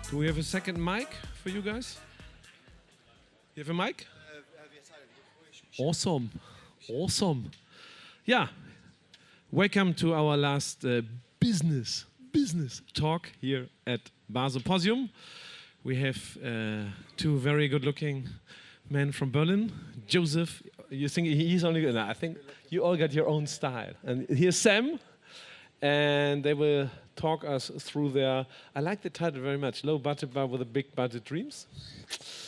Do we have a second mic for you guys? You have a mic? Awesome. Awesome. Yeah. Welcome to our last business talk here at Symposium. We have two very good-looking men from Berlin. Joseph, you think he's only good? No, I think you all got your own style. And here's Sam, and they will talk us through their, I like the title very much, Low Budget Bar with a Big Budget Dreams.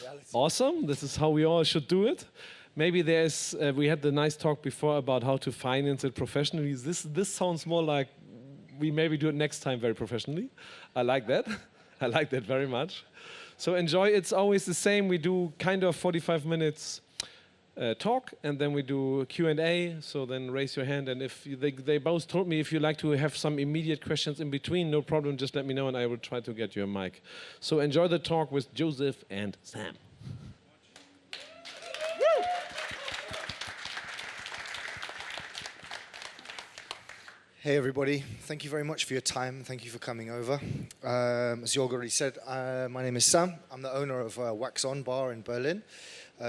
Reality. Awesome, this is how we all should do it. Maybe there's, we had the nice talk before about how to finance it professionally. This sounds more like we maybe do it next time very professionally. I like that. I like that very much. So enjoy. It's always the same. We do kind of 45 minutes talk, and then we do Q&A. So then raise your hand. And if they both told me if you like to have some immediate questions in between, no problem. Just let me know, and I will try to get you a mic. So enjoy the talk with Joseph and Sam. Hey everybody, thank you very much for your time. Thank you for coming over. As Jorg already said, my name is Sam. I'm the owner of Wax On Bar in Berlin.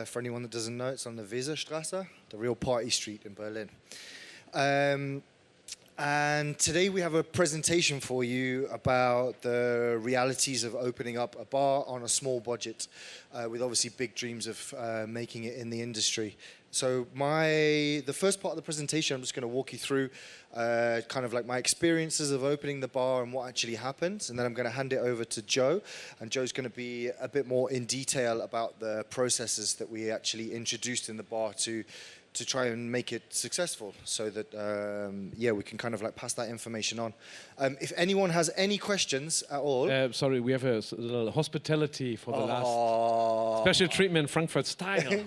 For anyone that doesn't know, it's on the Weserstraße, the real party street in Berlin. And today we have a presentation for you about the realities of opening up a bar on a small budget, with obviously big dreams of making it in the industry. So the first part of the presentation, I'm just going to walk you through kind of like my experiences of opening the bar and what actually happened. And then I'm going to hand it over to Joe. And Joe's going to be a bit more in detail about the processes that we actually introduced in the bar to try and make it successful, so that, yeah, we can kind of like pass that information on. If anyone has any questions at all... sorry, we have a little hospitality for the last special treatment, Frankfurt style.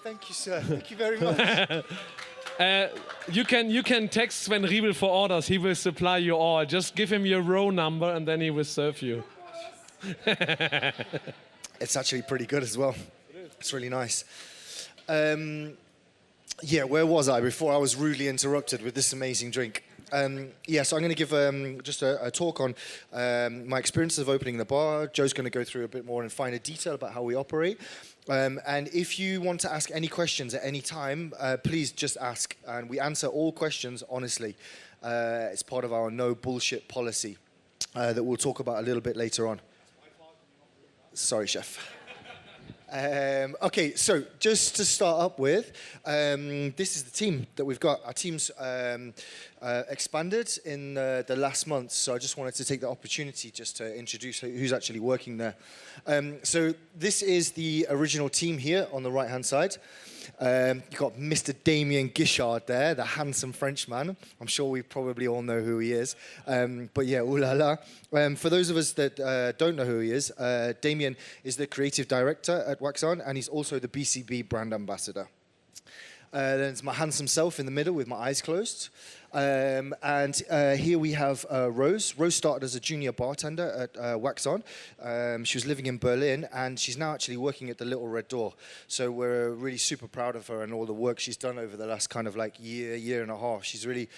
Thank you, sir. Thank you very much. You can text Sven Riebel for orders. He will supply you all. Just give him your row number, and then he will serve you. It's actually pretty good as well. It's really nice. Yeah, where was I before I was rudely interrupted with this amazing drink? Yeah, so I'm going to give just a talk on my experiences of opening the bar. Joe's going to go through a bit more in finer detail about how we operate. And if you want to ask any questions at any time, please just ask. And we answer all questions honestly. It's part of our no bullshit policy that we'll talk about a little bit later on. Sorry, chef. Okay, so just to start up with, this is the team that we've got. Our team's expanded in the last month, so I just wanted to take the opportunity just to introduce who's actually working there. So this is the original team here on the right-hand side. You've got Mr. Damien Guichard there, the handsome Frenchman. I'm sure we probably all know who he is. But yeah, ooh la la. For those of us that don't know who he is, Damien is the creative director at Wax On, and he's also the BCB brand ambassador. Then it's my handsome self in the middle with my eyes closed. And here we have Rose. Rose started as a junior bartender at Wax On. She was living in Berlin, and she's now actually working at the Little Red Door. So we're really super proud of her and all the work she's done over the last kind of like year and a half. She's really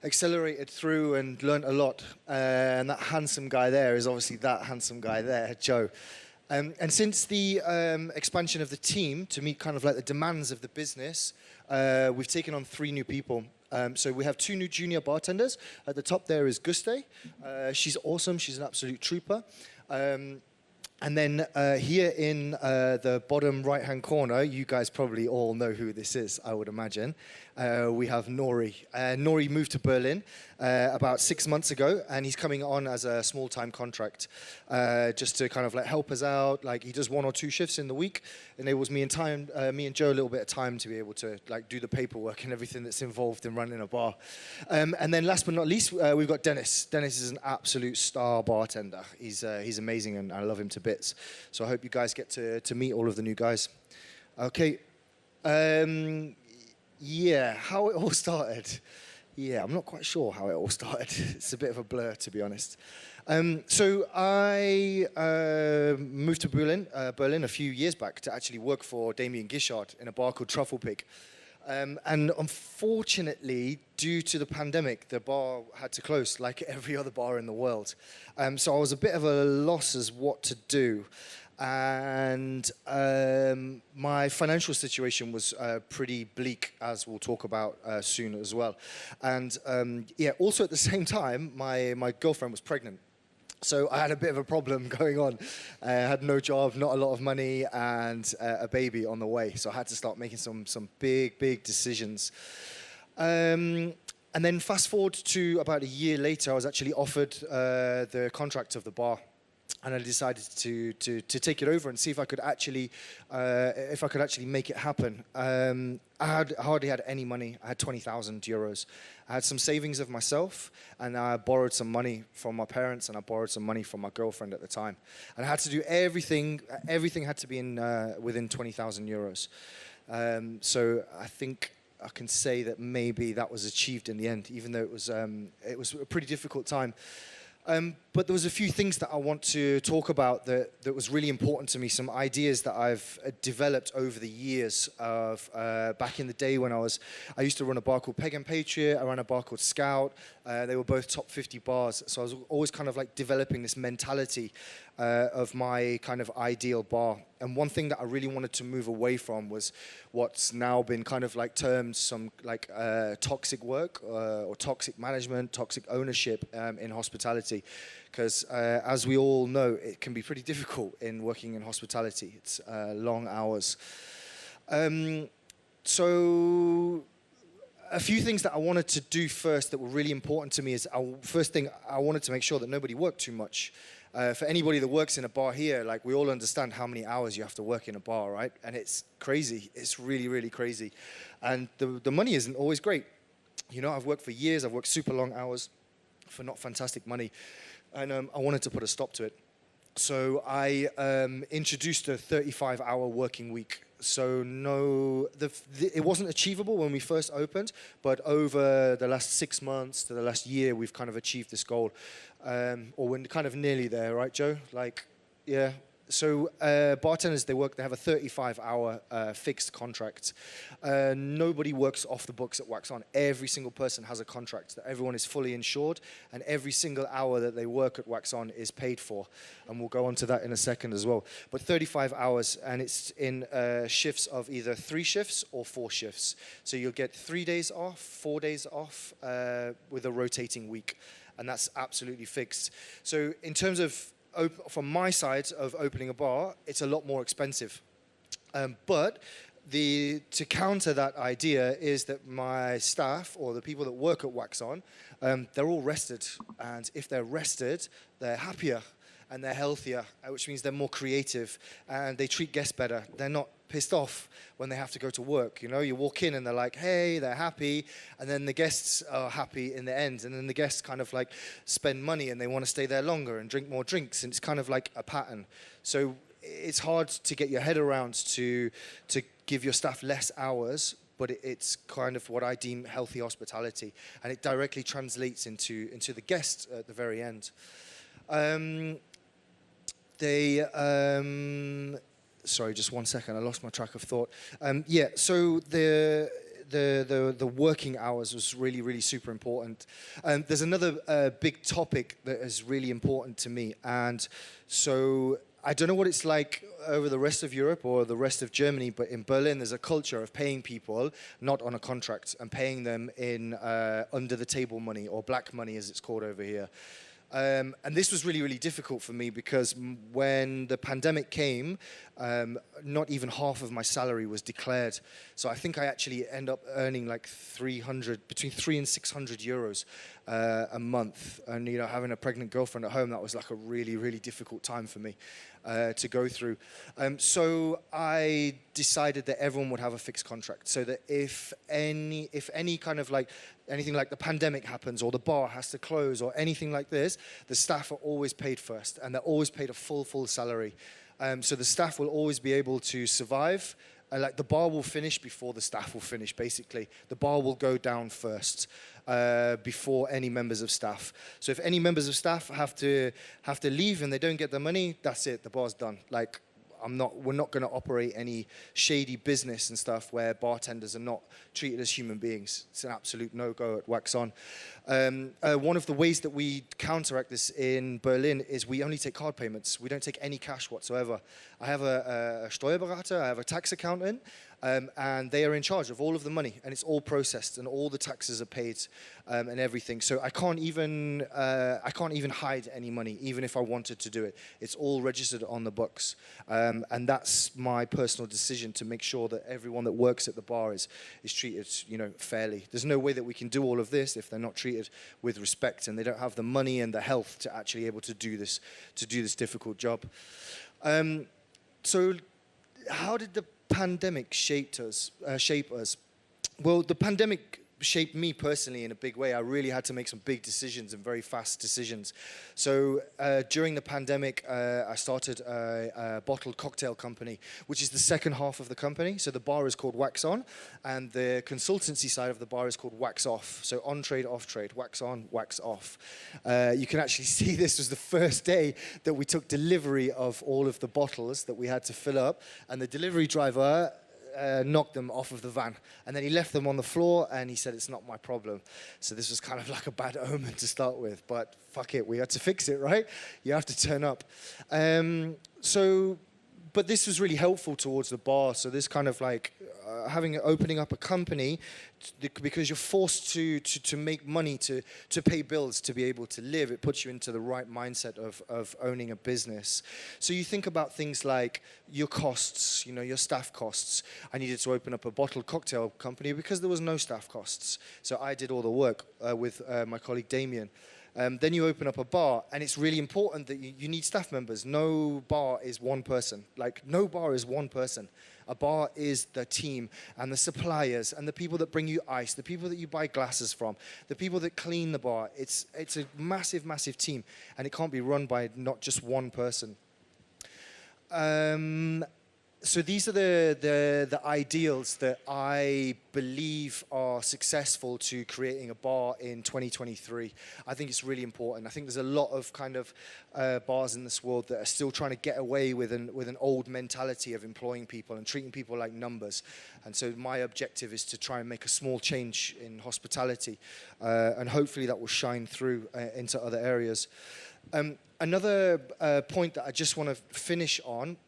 accelerated through and learned a lot. And that handsome guy there is obviously that handsome guy there, Joe. And since the expansion of the team to meet kind of like the demands of the business, we've taken on 3 new people. So we have 2 new junior bartenders. At the top there is Guste. She's awesome. She's an absolute trooper. And then here in the bottom right-hand corner, you guys probably all know who this is, I would imagine. We have Nori. Nori moved to Berlin about 6 months ago, and he's coming on as a small-time contract just to kind of like help us out. Like he does 1 or 2 shifts in the week, enables me and Joe a little bit of time to be able to like do the paperwork and everything that's involved in running a bar. And then last but not least, we've got Dennis. Dennis is an absolute star bartender. He's amazing, and I love him to bits. So I hope you guys get to meet all of the new guys. Okay. Yeah, how it all started. Yeah, I'm not quite sure how it all started. It's a bit of a blur, to be honest. So I moved to Berlin a few years back to actually work for Damien Guichard in a bar called Truffle Pig. And unfortunately, due to the pandemic, the bar had to close like every other bar in the world. So I was a bit of a loss as what to do. And my financial situation was pretty bleak, as we'll talk about soon as well. And yeah, also at the same time, my girlfriend was pregnant. So I had a bit of a problem going on. I had no job, not a lot of money, and a baby on the way. So I had to start making some big decisions. And then fast forward to about a year later, I was actually offered the contract of the bar. And I decided to take it over and see if I could actually make it happen. I hardly had any money. I had 20,000 euros. I had some savings of myself, and I borrowed some money from my parents, and I borrowed some money from my girlfriend at the time. And I had to do everything. Everything had to be within 20,000 euros. So I think I can say that maybe that was achieved in the end, even though it was a pretty difficult time. But there was a few things that I want to talk about that was really important to me, some ideas that I've developed over the years of back in the day when I used to run a bar called Peg and Patriot, I ran a bar called Scout, they were both top 50 bars, so I was always kind of like developing this mentality of my kind of ideal bar. And one thing that I really wanted to move away from was what's now been kind of like termed some like toxic work or toxic management, toxic ownership in hospitality. Because as we all know, it can be pretty difficult in working in hospitality. It's long hours. So a few things that I wanted to do first that were really important to me is, first thing, I wanted to make sure that nobody worked too much. For anybody that works in a bar here, like we all understand how many hours you have to work in a bar, right? And it's crazy. It's really, really crazy. And the money isn't always great. You know, I've worked for years. I've worked super long hours for not fantastic money. And I wanted to put a stop to it. So I introduced a 35-hour working week. So it wasn't achievable when we first opened, but over the last 6 months to the last year, we've kind of achieved this goal. Or we're kind of nearly there, right, Joe? Like, yeah. So bartenders, they have a 35-hour fixed contract. Nobody works off the books at Wax On. Every single person has a contract that everyone is fully insured, and every single hour that they work at Wax On is paid for. And we'll go on to that in a second as well. But 35 hours, and it's in shifts of either 3 shifts or 4 shifts. So you'll get 3 days off, 4 days off with a rotating week. And that's absolutely fixed. So in terms of from my side of opening a bar, it's a lot more expensive. But to counter that idea is that my staff, or the people that work at Wax On, they're all rested. And if they're rested, they're happier and they're healthier, which means they're more creative and they treat guests better. They're not pissed off when they have to go to work. You know, you walk in and they're like, hey, they're happy, and then the guests are happy in the end, and then the guests kind of like spend money and they want to stay there longer and drink more drinks, and it's kind of like a pattern. So it's hard to get your head around to give your staff less hours, but it's kind of what I deem healthy hospitality, and it directly translates into the guest at the very end. Sorry, just 1 second. I lost my track of thought. Yeah, so the working hours was really, really super important. There's another big topic that is really important to me. And so I don't know what it's like over the rest of Europe or the rest of Germany, but in Berlin, there's a culture of paying people not on a contract and paying them in under the table money, or black money as it's called over here. And this was really, really difficult for me because when the pandemic came, not even half of my salary was declared. So I think I actually end up earning like between 300 and 600 euros a month. And, you know, having a pregnant girlfriend at home, that was like a really, really difficult time for me to go through. So I decided that everyone would have a fixed contract, so that if any kind of like anything like the pandemic happens, or the bar has to close, or anything like this, the staff are always paid first, and they're always paid a full salary. So the staff will always be able to survive. Like the bar will finish before the staff will finish, basically. The bar will go down first before any members of staff. So if any members of staff have to leave and they don't get the money, that's it, the bar's done. Like, we're not going to operate any shady business and stuff where bartenders are not treated as human beings. It's an absolute no-go at Wax On. One of the ways that we counteract this in Berlin is we only take card payments. We don't take any cash whatsoever. I have a Steuerberater, I have a tax accountant, and they are in charge of all of the money, and it's all processed, and all the taxes are paid, and everything. So I can't even hide any money, even if I wanted to do it. It's all registered on the books, and that's my personal decision to make sure that everyone that works at the bar is treated, fairly. There's no way that we can do all of this if they're not treated with respect, and they don't have the money and the health to actually able to do this difficult job. So, how did the pandemic shape us? Well, the pandemic shaped me personally in a big way. I really had to make some big decisions and very fast decisions. So during the pandemic, I started a bottled cocktail company, which is the second half of the company. So the bar is called Wax On, and the consultancy side of the bar is called Wax Off. So on trade, off trade, wax on, wax off. You can actually see this was the first day that we took delivery of all of the bottles that we had to fill up, and the delivery driver knocked them off of the van, and then he left them on the floor, and he said, it's not my problem. So this was kind of like a bad omen to start with, but fuck it, we had to fix it, right? You have to turn up. But this was really helpful towards the bar. So this kind of like opening up a company, because you're forced to make money to pay bills, to be able to live. It puts you into the right mindset of owning a business. So you think about things like your costs, your staff costs. I needed to open up a bottled cocktail company because there was no staff costs. So I did all the work with my colleague Damien. Then you open up a bar, and it's really important that you need staff members. No bar is one person. No bar is one person. A bar is the team and the suppliers and the people that bring you ice, the people that you buy glasses from, the people that clean the bar. It's a massive, massive team, and it can't be run by not just one person. So these are the ideals that I believe are successful to creating a bar in 2023. I think it's really important. I think there's a lot of kind of bars in this world that are still trying to get away with an old mentality of employing people and treating people like numbers. And so my objective is to try and make a small change in hospitality, and hopefully that will shine through into other areas. Another point that I just want to finish on,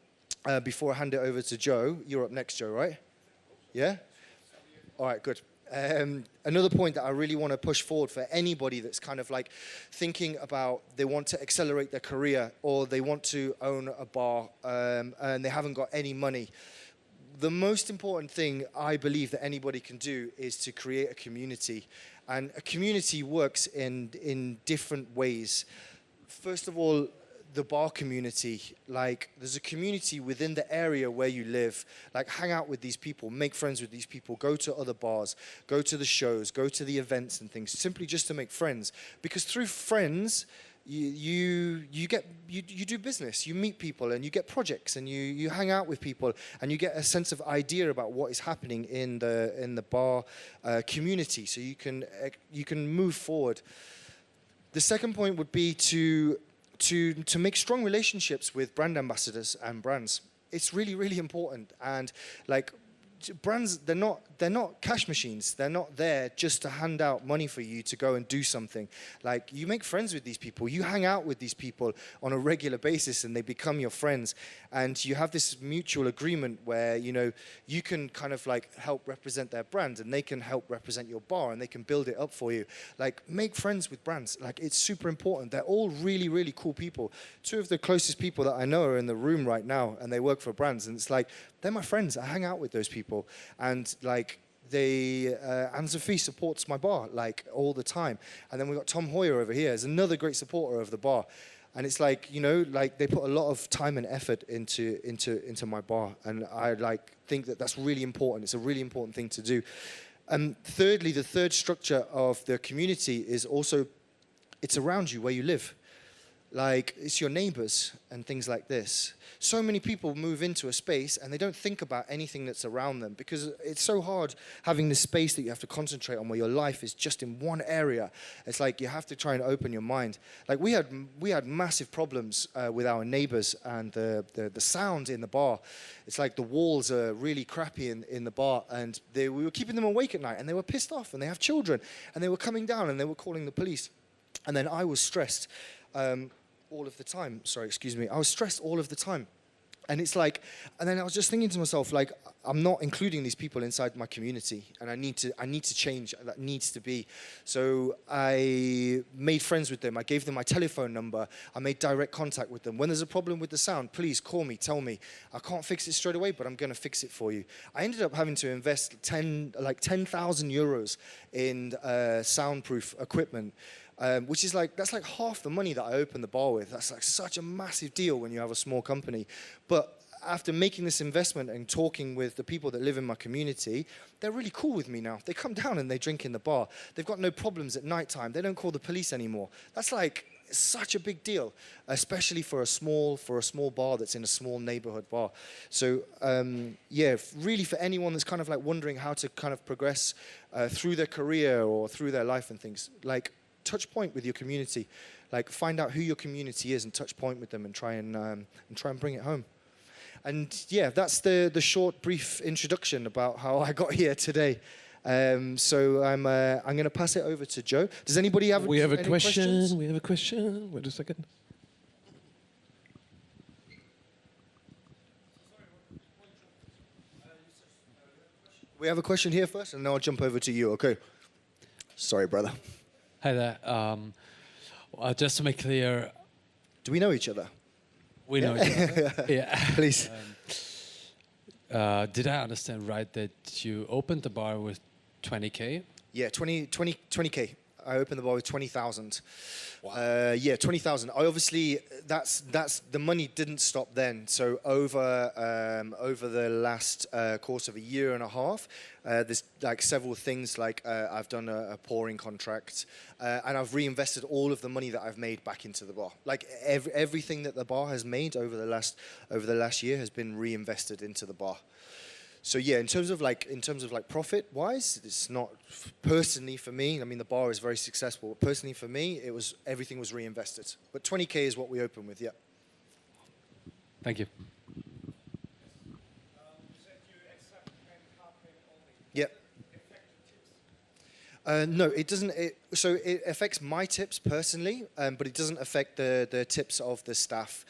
before I hand it over to Joe. You're up next, Joe, right? Yeah? All right, good. Another point that I really want to push forward for anybody that's kind of like thinking about they want to accelerate their career, or they want to own a bar, and they haven't got any money. The most important thing I believe that anybody can do is to create a community. And a community works in different ways. First of all, the bar community, there's a community within the area where you live. Hang out with these people, make friends with these people, go to other bars, go to the shows, go to the events and things, simply just to make friends. Because through friends, you do business, you meet people, and you get projects, and you hang out with people, and you get a sense of idea about what is happening in the bar community, so you can move forward. The second point would be to make strong relationships with brand ambassadors and brands. It's really, really important. And brands, they're not cash machines. They're not there just to hand out money for you to go and do something. You make friends with these people. You hang out with these people on a regular basis, and they become your friends. And you have this mutual agreement where, you can kind of help represent their brand, and they can help represent your bar, and they can build it up for you. Make friends with brands. It's super important. They're all really, really cool people. Two of the closest people that I know are in the room right now, and they work for brands. And it's they're my friends. I hang out with those people. And Anne-Sophie supports my bar all the time. And then we've got Tom Hoyer over here, is another great supporter of the bar. And it's they put a lot of time and effort into my bar. And I think that that's really important. It's a really important thing to do. And thirdly, the third structure of the community is also, it's around you where you live. Like, it's your neighbors and things like this. So many people move into a space and they don't think about anything that's around them because it's so hard having this space that you have to concentrate on where your life is just in one area. It's like you have to try and open your mind. Like we had massive problems with our neighbors and the sound in the bar. It's like the walls are really crappy in the bar, and we were keeping them awake at night, and they were pissed off, and they have children, and they were coming down and they were calling the police. And then I was stressed. All of the time. Sorry, excuse me. I was stressed all of the time. And it's like, and then I was just thinking to myself, like, I'm not including these people inside my community, and I need to change. That needs to be. So I made friends with them. I gave them my telephone number. I made direct contact with them. When there's a problem with the sound, please call me, tell me. I can't fix it straight away, but I'm going to fix it for you. I ended up having to invest 10,000 euros in soundproof equipment. Which is that's like half the money that I opened the bar with. That's like such a massive deal when you have a small company. But after making this investment and talking with the people that live in my community, they're really cool with me now. They come down and they drink in the bar. They've got no problems at nighttime. They don't call the police anymore. That's like such a big deal, especially for a small bar that's in a small neighborhood bar. So yeah, really for anyone that's kind of like wondering how to kind of progress through their career or through their life and things, like, touch point with your community. Like, find out who your community is and touch point with them and try and bring it home. And yeah, that's the short, brief introduction about how I got here today. So I'm going to pass it over to Joe. Does anybody have We have a any question. questions? We have a question. Wait a second. We have a question here first, and then I'll jump over to you. Okay. Sorry, brother. Hi there. Just to make clear, Do we know each other? we know each other. Yeah. Please. Did I understand right that you opened the bar with 20K? Yeah, 20K. I opened the bar with 20,000. Wow. Yeah, 20,000. I obviously, that's the money didn't stop then. So over the last course of a year and a half, there's like several things. Like I've done a pouring contract, and I've reinvested all of the money that I've made back into the bar. Like everything that the bar has made over the last year has been reinvested into the bar. So yeah, in terms of profit wise, it's not personally for me. I mean, the bar is very successful. But personally for me, everything was reinvested. But 20K is what we open with. Yeah. Thank you. Yeah. No, it doesn't. So it affects my tips personally, but it doesn't affect the tips of the staff.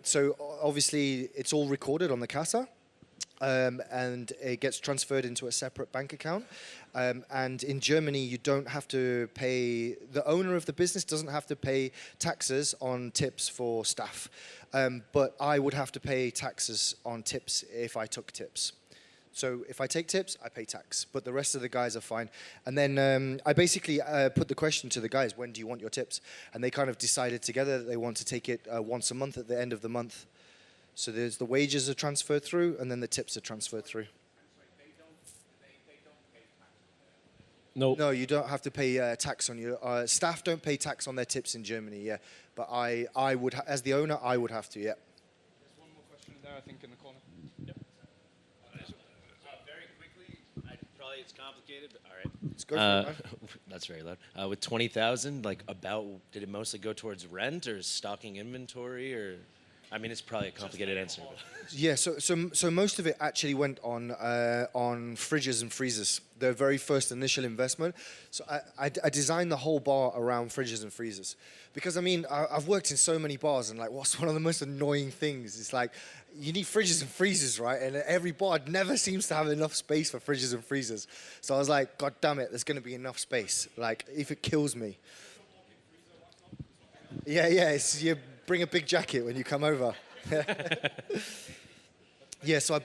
So obviously, it's all recorded on the casa. And it gets transferred into a separate bank account. And in Germany, you don't have to pay, the owner of the business doesn't have to pay taxes on tips for staff. But I would have to pay taxes on tips if I took tips. So if I take tips, I pay tax, but the rest of the guys are fine. And then I basically put the question to the guys, when do you want your tips? And they kind of decided together that they want to take it once a month at the end of the month. So there's the wages are transferred through, and then the tips are transferred through. No. No, you don't have to pay tax on your staff. Don't pay tax on their tips in Germany. Yeah, but I would, as the owner, I would have to. Yeah. There's one more question there, I think, in the corner. Yep. Very quickly, probably it's complicated, but all right. Let's go for it, man. That's very loud. With 20,000, like did it mostly go towards rent or stocking inventory or? I mean, it's probably a complicated answer. But. Yeah, so most of it actually went on fridges and freezers. The very first initial investment. So I designed the whole bar around fridges and freezers, because I mean I've worked in so many bars, and like what's one of the most annoying things? It's like you need fridges and freezers, right? And every bar never seems to have enough space for fridges and freezers. So I was like, God damn it, there's going to be enough space. Like if it kills me. Yeah, it's you. Bring a big jacket when you come over. Yeah, so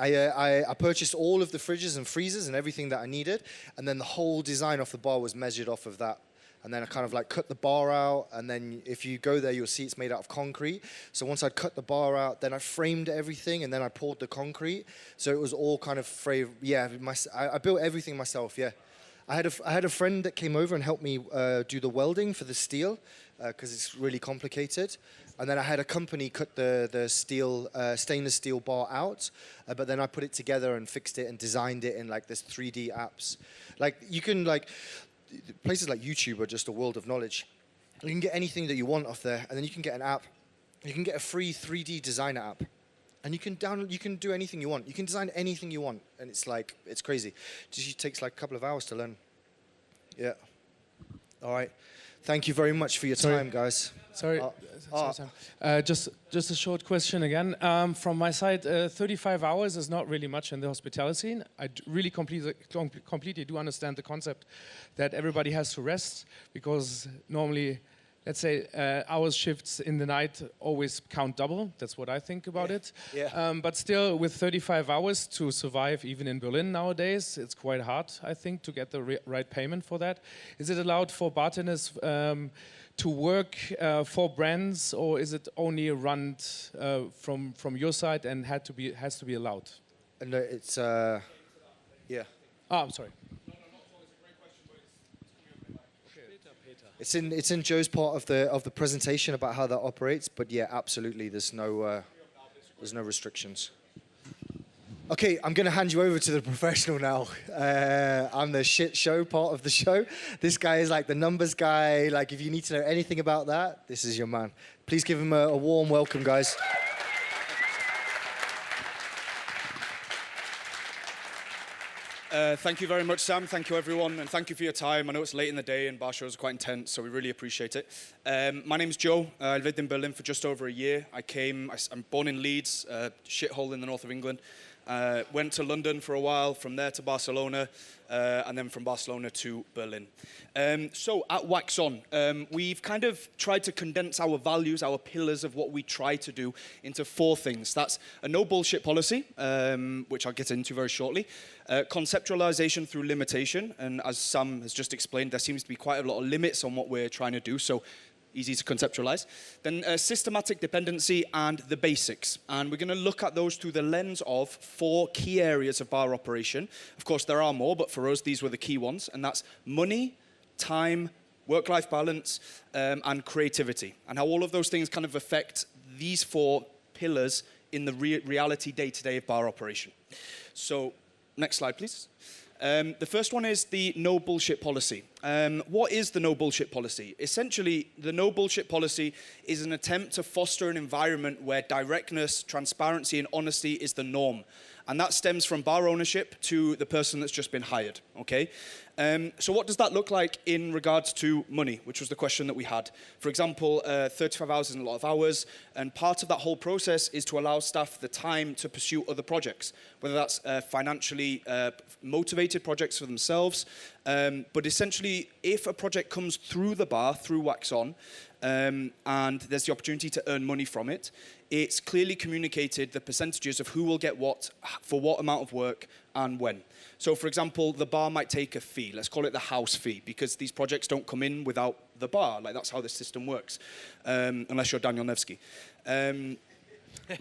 I purchased all of the fridges and freezers and everything that I needed, and then the whole design of the bar was measured off of that. And then I kind of like cut the bar out, and then if you go there, you'll see it's made out of concrete. So once I'd cut the bar out, then I framed everything, and then I poured the concrete. So it was all kind of framed. Yeah, I built everything myself, yeah. I had a friend that came over and helped me do the welding for the steel because it's really complicated. And then I had a company cut the steel, stainless steel bar out, but then I put it together and fixed it and designed it in like this 3D apps. Like you can like, places like YouTube are just a world of knowledge. You can get anything that you want off there, and then you can get an app. You can get a free 3D designer app, and you can do anything you want. You can design anything you want, and it's like, it's crazy. It just takes like a couple of hours to learn. Yeah. All right. Thank you very much for your time, guys. Sorry, just a short question again. From my side, 35 hours is not really much in the hospitality. I really completely do understand the concept that everybody has to rest, because normally, let's say, hours shifts in the night always count double. That's what I think about it. Yeah. But still, with 35 hours to survive, even in Berlin nowadays, it's quite hard, I think, to get the right payment for that. Is it allowed for bartenders to work for brands, or is it only run from your side and has to be allowed? No, it's yeah. Oh, I'm sorry. It's in Joe's part of the presentation about how that operates, but yeah, absolutely. There's no restrictions. Okay, I'm going to hand you over to the professional now. I'm the shit show part of the show. This guy is like the numbers guy. Like, if you need to know anything about that, this is your man. Please give him a warm welcome, guys. Thank you very much, Sam. Thank you, everyone, and thank you for your time. I know it's late in the day and bar shows are quite intense, so we really appreciate it. My name's Joe. I lived in Berlin for just over a year. I'm born in Leeds, a shithole in the north of England. Went to London for a while, from there to Barcelona, and then from Barcelona to Berlin. So at Wax On, we've kind of tried to condense our values, our pillars of what we try to do into 4 things. That's a no bullshit policy, which I'll get into very shortly. Conceptualization through limitation, and as Sam has just explained, there seems to be quite a lot of limits on what we're trying to do, so easy to conceptualize. Then systematic dependency and the basics. And we're going to look at those through the lens of 4 key areas of bar operation. Of course, there are more, but for us, these were the key ones. And that's money, time, work-life balance, and creativity. And how all of those things kind of affect these 4 pillars in the reality day-to-day of bar operation. So, next slide, please. The first one is the no bullshit policy. What is the no bullshit policy? Essentially, the no bullshit policy is an attempt to foster an environment where directness, transparency, and honesty is the norm. And that stems from bar ownership to the person that's just been hired, okay? So what does that look like in regards to money, which was the question that we had? For example, 35 hours is a lot of hours, and part of that whole process is to allow staff the time to pursue other projects, whether that's financially motivated projects for themselves, but essentially, if a project comes through the bar, through Wax On, and there's the opportunity to earn money from it, it's clearly communicated the percentages of who will get what, for what amount of work, and when. So, for example, the bar might take a fee. Let's call it the house fee, because these projects don't come in without the bar. Like, that's how the system works, unless you're Daniel Nevsky.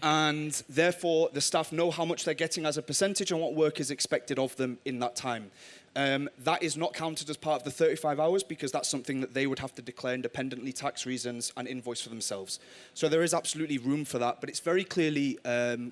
And therefore, the staff know how much they're getting as a percentage and what work is expected of them in that time. That is not counted as part of the 35 hours because that's something that they would have to declare independently, tax reasons, and invoice for themselves. So there is absolutely room for that, but it's very clearly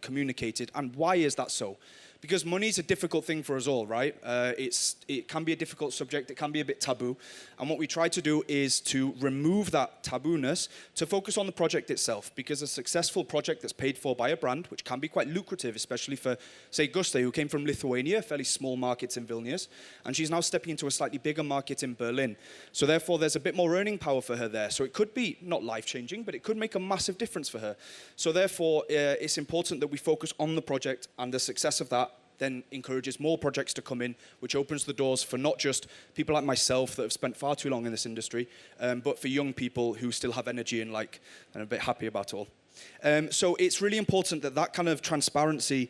communicated. And why is that so? Because money is a difficult thing for us all, right? It can be a difficult subject, it can be a bit taboo. And what we try to do is to remove that tabooness to focus on the project itself. Because a successful project that's paid for by a brand, which can be quite lucrative, especially for, say, Guste, who came from Lithuania, a fairly small market in Vilnius, and she's now stepping into a slightly bigger market in Berlin. So therefore, there's a bit more earning power for her there. So it could be not life-changing, but it could make a massive difference for her. So therefore, it's important that we focus on the project, and the success of that then encourages more projects to come in, which opens the doors for not just people like myself that have spent far too long in this industry, but for young people who still have energy and and are a bit happy about it all. So it's really important that that kind of transparency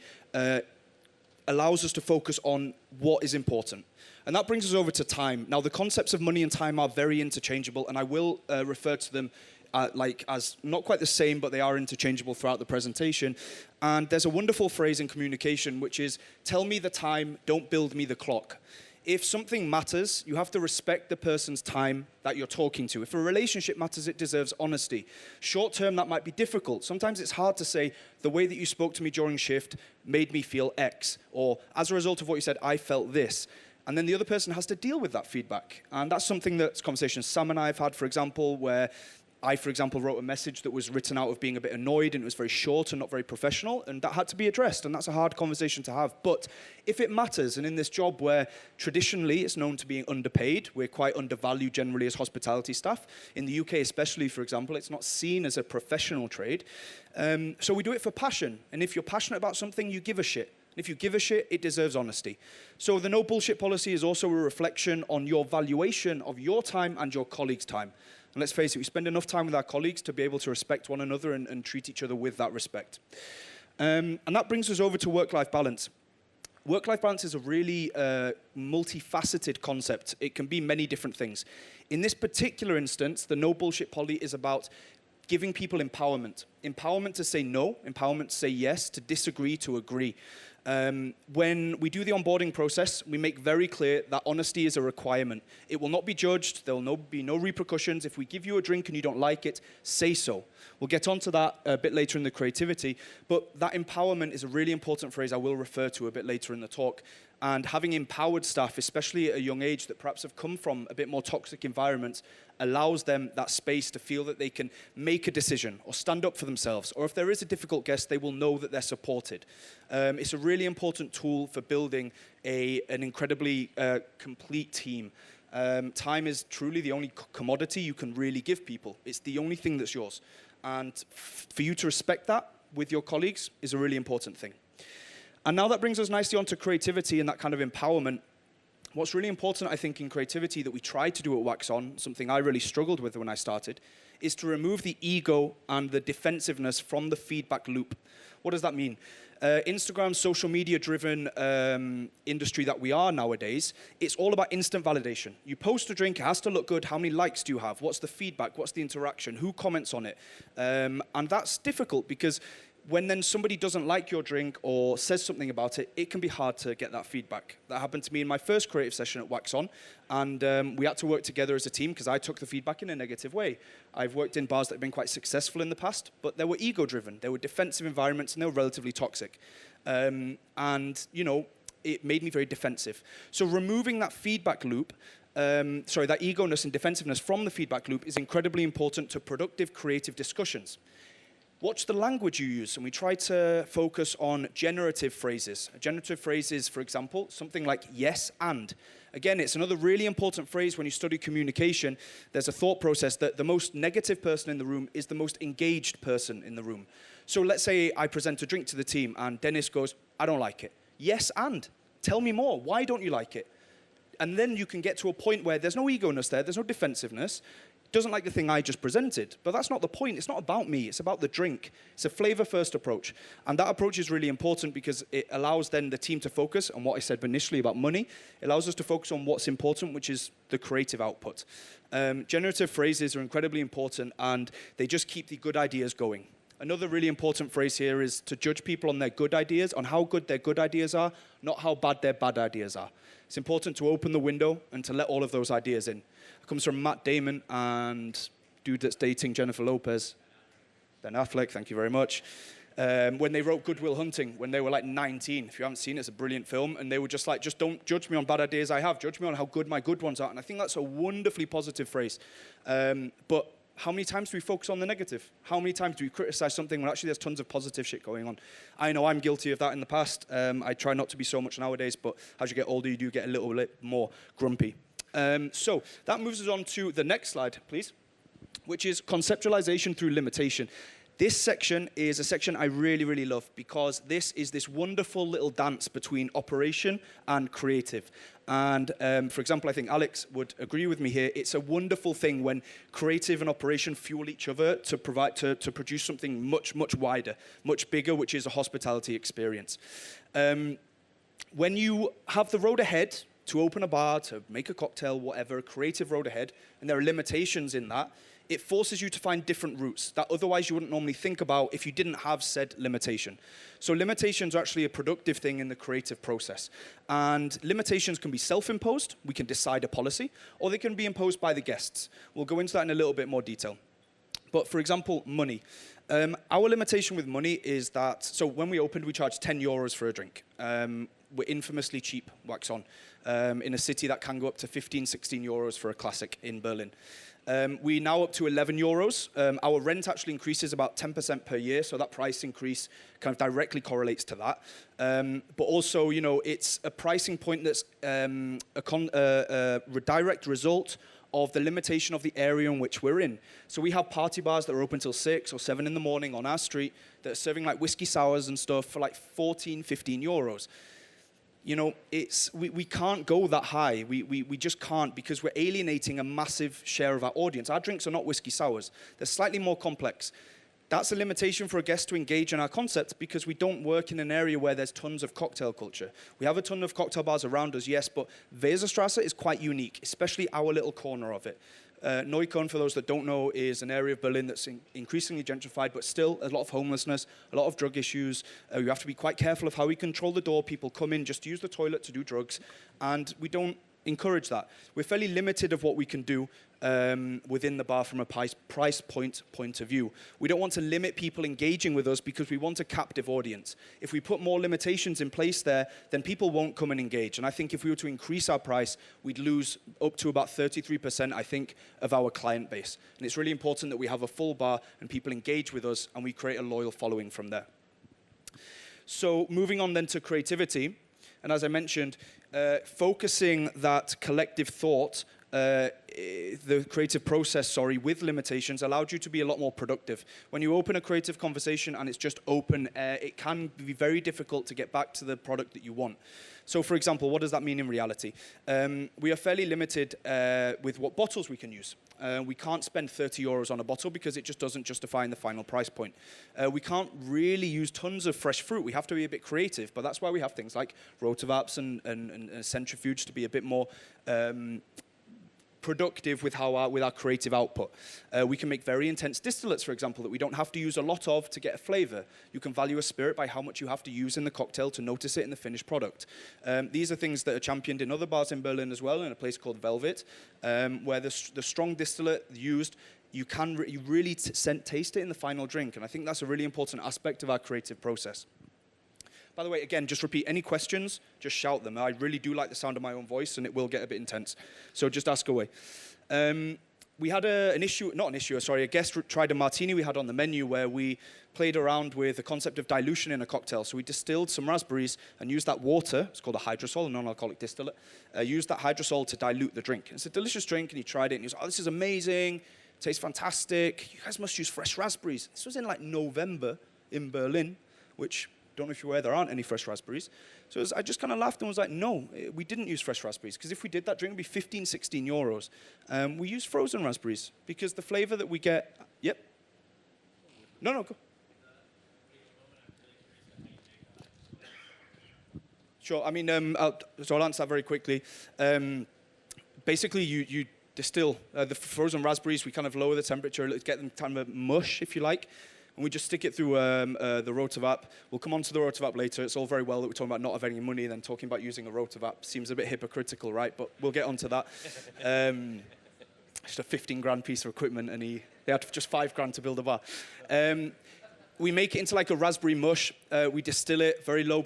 allows us to focus on what is important. And that brings us over to time. Now, the concepts of money and time are very interchangeable, and I will refer to them as not quite the same, but they are interchangeable throughout the presentation. And there's a wonderful phrase in communication, which is, tell me the time, don't build me the clock. If something matters, you have to respect the person's time that you're talking to. If a relationship matters, it deserves honesty. Short term, that might be difficult. Sometimes it's hard to say, the way that you spoke to me during shift made me feel X, or as a result of what you said, I felt this. And then the other person has to deal with that feedback. And that's something that's conversations Sam and I have had, for example, where I, for example, wrote a message that was written out of being a bit annoyed, and it was very short and not very professional, and that had to be addressed, and that's a hard conversation to have. But if it matters, and in this job where traditionally it's known to being underpaid, we're quite undervalued generally as hospitality staff. In the UK especially, for example, it's not seen as a professional trade. So we do it for passion, and if you're passionate about something, you give a shit. And if you give a shit, it deserves honesty. So the no bullshit policy is also a reflection on your valuation of your time and your colleagues' time. And let's face it, we spend enough time with our colleagues to be able to respect one another and treat each other with that respect. And that brings us over to work-life balance. Work-life balance is a really multifaceted concept. It can be many different things. In this particular instance, the no bullshit poly is about giving people empowerment. Empowerment to say no, empowerment to say yes, to disagree, to agree. When we do the onboarding process, we make very clear that honesty is a requirement. It will not be judged. There will be no repercussions. If we give you a drink and you don't like it, say so. We'll get onto that a bit later in the creativity, but that empowerment is a really important phrase I will refer to a bit later in the talk. And having empowered staff, especially at a young age that perhaps have come from a bit more toxic environments, allows them that space to feel that they can make a decision or stand up for themselves. Or if there is a difficult guest, they will know that they're supported. It's a really important tool for building an incredibly complete team. Time is truly the only commodity you can really give people. It's the only thing that's yours. And for you to respect that with your colleagues is a really important thing. And now that brings us nicely onto creativity and that kind of empowerment. What's really important, I think, in creativity that we try to do at Wax On, something I really struggled with when I started, is to remove the ego and the defensiveness from the feedback loop. What does that mean? Instagram, social media-driven industry that we are nowadays, it's all about instant validation. You post a drink, it has to look good. How many likes do you have? What's the feedback? What's the interaction? Who comments on it? And that's difficult because when then somebody doesn't like your drink or says something about it, it can be hard to get that feedback. That happened to me in my first creative session at Wax On, and we had to work together as a team because I took the feedback in a negative way. I've worked in bars that have been quite successful in the past, but they were ego-driven. They were defensive environments, and they were relatively toxic. And, you know, it made me very defensive. So removing that feedback loop, that ego-ness and defensiveness from the feedback loop is incredibly important to productive, creative discussions. Watch the language you use, and we try to focus on generative phrases. Generative phrases, for example, something like yes and. Again, it's another really important phrase when you study communication. There's a thought process that the most negative person in the room is the most engaged person in the room. So let's say I present a drink to the team, and Dennis goes, I don't like it. Yes and. Tell me more. Why don't you like it? And then you can get to a point where there's no ego-ness there, there's no defensiveness. Doesn't like the thing I just presented. But that's not the point. It's not about me. It's about the drink. It's a flavor-first approach. And that approach is really important because it allows then the team to focus on what I said initially about money. It allows us to focus on what's important, which is the creative output. Generative phrases are incredibly important, and they just keep the good ideas going. Another really important phrase here is to judge people on their good ideas, on how good their good ideas are, not how bad their bad ideas are. It's important to open the window and to let all of those ideas in. It comes from Matt Damon and dude that's dating Jennifer Lopez, Ben Affleck, thank you very much. When they wrote Good Will Hunting, when they were like 19. If you haven't seen it, it's a brilliant film. And they were just like, just don't judge me on bad ideas I have. Judge me on how good my good ones are. And I think that's a wonderfully positive phrase. But how many times do we focus on the negative? How many times do we criticize something when actually there's tons of positive shit going on? I know I'm guilty of that in the past. I try not to be so much nowadays, but as you get older, you do get a little bit more grumpy. So that moves us on to the next slide, please, which is conceptualization through limitation. This section is a section I really, really love because this is this wonderful little dance between operation and creative. And for example, I think Alex would agree with me here. It's a wonderful thing when creative and operation fuel each other to produce something much, much wider, much bigger, which is a hospitality experience. When you have the road ahead, to open a bar, to make a cocktail, whatever, a creative road ahead, and there are limitations in that, it forces you to find different routes that otherwise you wouldn't normally think about if you didn't have said limitation. So limitations are actually a productive thing in the creative process. And limitations can be self-imposed, we can decide a policy, or they can be imposed by the guests. We'll go into that in a little bit more detail. But for example, money. Our limitation with money is that, so when we opened, we charged 10 euros for a drink. We're infamously cheap, wax on, in a city that can go up to 15, 16 euros for a classic in Berlin. We now up to 11 euros. Our rent actually increases about 10% per year, so that price increase kind of directly correlates to that. But also, you know, it's a pricing point that's a direct result of the limitation of the area in which we're in. So we have party bars that are open till 6 or 7 in the morning on our street that are serving like whiskey sours and stuff for like 14, 15 euros. You know, we can't go that high. We just can't, because we're alienating a massive share of our audience. Our drinks are not whiskey sours. They're slightly more complex. That's a limitation for a guest to engage in our concept because we don't work in an area where there's tons of cocktail culture. We have a ton of cocktail bars around us, yes, but Weserstrasse is quite unique, especially our little corner of it. Neukölln, for those that don't know, is an area of Berlin that's increasingly gentrified, but still a lot of homelessness, a lot of drug issues. You have to be quite careful of how we control the door. People come in, just use the toilet to do drugs, and we don't encourage that. We're fairly limited of what we can do within the bar from a price point of view. We don't want to limit people engaging with us because we want a captive audience. If we put more limitations in place there, then people won't come and engage. And I think if we were to increase our price, we'd lose up to about 33%, I think, of our client base. And it's really important that we have a full bar and people engage with us and we create a loyal following from there. So moving on then to creativity, and as I mentioned, focusing that collective thought, the creative process, with limitations allowed you to be a lot more productive. When you open a creative conversation and it's just open air, it can be very difficult to get back to the product that you want. So for example, what does that mean in reality? We are fairly limited with what bottles we can use. We can't spend 30 euros on a bottle because it just doesn't justify in the final price point. We can't really use tons of fresh fruit. We have to be a bit creative, but that's why we have things like rotovaps and a centrifuge to be a bit more productive with our creative output. We can make very intense distillates, for example, that we don't have to use a lot of to get a flavor. You can value a spirit by how much you have to use in the cocktail to notice it in the finished product. These are things that are championed in other bars in Berlin as well, in a place called Velvet, where the strong distillate used, you really taste it in the final drink. And I think that's a really important aspect of our creative process. By the way, again, just repeat any questions, just shout them. I really do like the sound of my own voice, and it will get a bit intense. So just ask away. We had a guest tried a martini we had on the menu where we played around with the concept of dilution in a cocktail. So we distilled some raspberries and used that water, it's called a hydrosol, a non-alcoholic distillate, used that hydrosol to dilute the drink. It's a delicious drink, and he tried it, and he was like, oh, this is amazing, tastes fantastic, you guys must use fresh raspberries. This was in like November in Berlin, which... don't know if you're aware, there aren't any fresh raspberries. So I just kind of laughed and was like, no, we didn't use fresh raspberries, because if we did, that drink would be 15, 16 euros. We use frozen raspberries, because the flavor that we get... Yep. No, go. Sure, I mean, I'll answer that very quickly. Basically, you distill the frozen raspberries, we kind of lower the temperature, get them kind of mush, if you like. And we just stick it through the rotavap. We'll come on to the rotavap later. It's all very well that we're talking about not having any money, then talking about using a rotavap seems a bit hypocritical, right? But we'll get onto that. Just a 15 grand piece of equipment, and they had just 5 grand to build a bar. We make it into like a raspberry mush. We distill it very low,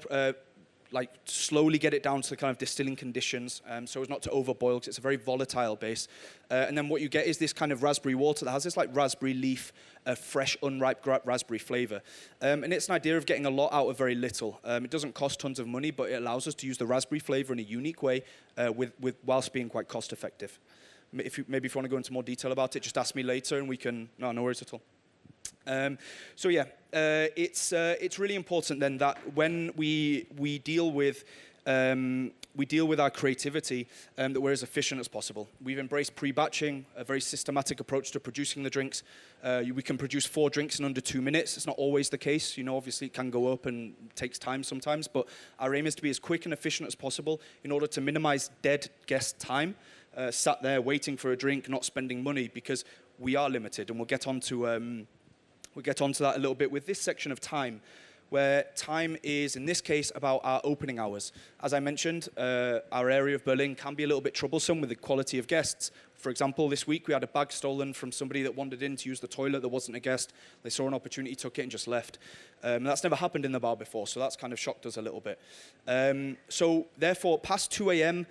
slowly get it down to the kind of distilling conditions, so as not to overboil, because it's a very volatile base. And then what you get is this kind of raspberry water that has this like raspberry leaf, fresh, unripe raspberry flavor. And it's an idea of getting a lot out of very little. It doesn't cost tons of money, but it allows us to use the raspberry flavor in a unique way, whilst being quite cost effective. Maybe if you want to go into more detail about it, just ask me later, and we can. No worries at all. It's really important then that when we deal with our creativity, that we're as efficient as possible. We've embraced pre-batching, a very systematic approach to producing the drinks. We can produce 4 drinks in under 2 minutes. It's not always the case. Obviously it can go up and takes time sometimes, but our aim is to be as quick and efficient as possible in order to minimize dead guest time, sat there waiting for a drink, not spending money, because we are limited, and we'll get onto that a little bit with this section of time, where time is, in this case, about our opening hours. As I mentioned, our area of Berlin can be a little bit troublesome with the quality of guests. For example, this week we had a bag stolen from somebody that wandered in to use the toilet that wasn't a guest. They saw an opportunity, took it, and just left. That's never happened in the bar before, so that's kind of shocked us a little bit. So therefore, past 2 a.m.,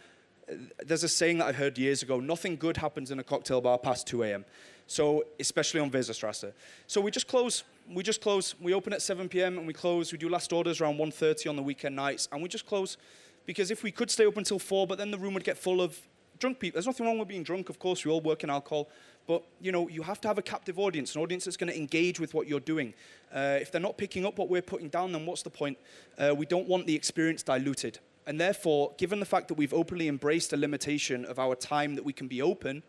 there's a saying that I heard years ago, nothing good happens in a cocktail bar past 2 a.m. So, especially on Weserstrasse. So we just close. We open at 7 p.m. and we close. We do last orders around 1:30 on the weekend nights, and we just close. Because if we could stay open until 4, but then the room would get full of drunk people. There's nothing wrong with being drunk, of course. We all work in alcohol. But, you know, you have to have a captive audience, an audience that's going to engage with what you're doing. If they're not picking up what we're putting down, then what's the point? We don't want the experience diluted. And therefore, given the fact that we've openly embraced a limitation of our time that we can be open,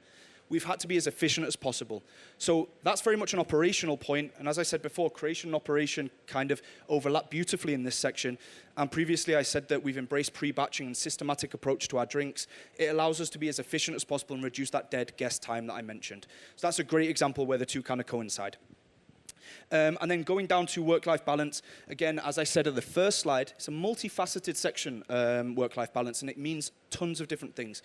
we've had to be as efficient as possible. So that's very much an operational point. And as I said before, creation and operation kind of overlap beautifully in this section. And previously I said that we've embraced pre-batching and systematic approach to our drinks. It allows us to be as efficient as possible and reduce that dead guest time that I mentioned. So that's a great example where the two kind of coincide. And then going down to work-life balance, again, as I said at the first slide, it's a multifaceted section, work-life balance, and it means tons of different things.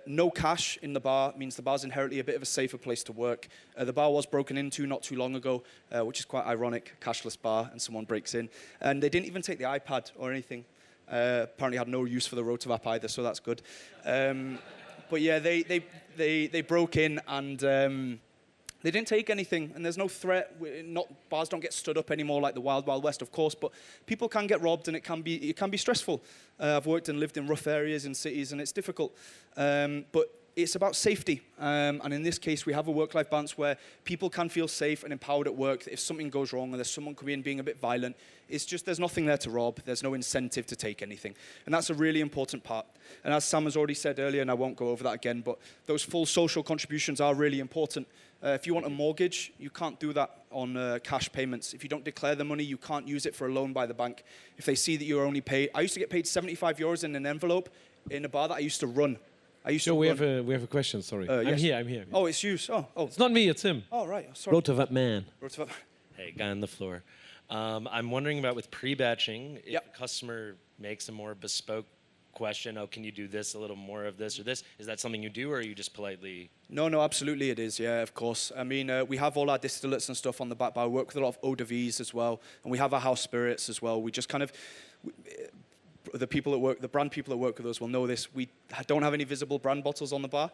No cash in the bar means the bar's inherently a bit of a safer place to work. The bar was broken into not too long ago, which is quite ironic, cashless bar, and someone breaks in. And they didn't even take the iPad or anything. Apparently had no use for the Rotor app either, so that's good. But yeah, they broke in and... they didn't take anything, and there's no threat. Bars don't get stood up anymore like the Wild Wild West, of course, but people can get robbed, and it can be stressful. I've worked and lived in rough areas in cities, and it's difficult. But it's about safety, and in this case, we have a work-life balance where people can feel safe and empowered at work. That if something goes wrong, or there's someone coming in being a bit violent, it's just there's nothing there to rob. There's no incentive to take anything, and that's a really important part. And as Sam has already said earlier, and I won't go over that again, but those full social contributions are really important. If you want a mortgage, you can't do that on cash payments. If you don't declare the money, you can't use it for a loan by the bank. If they see that you're only paid... I used to get paid 75 euros in an envelope in a bar that I used to run. We have a question, sorry. Yes. I'm here. Oh, it's you. Oh. It's not me, it's him. Oh, right. Sorry. Rotor man. Hey, guy on the floor. I'm wondering about with pre-batching, if Yep. a customer makes a more bespoke question, can you do this, a little more of this or this? Is that something you do, or are you just politely... No, absolutely it is, yeah, of course. I mean, we have all our distillates and stuff on the back bar. I work with a lot of eau de vies as well, and we have our house spirits as well. We just kind of... the brand people that work with us will know this. We don't have any visible brand bottles on the bar,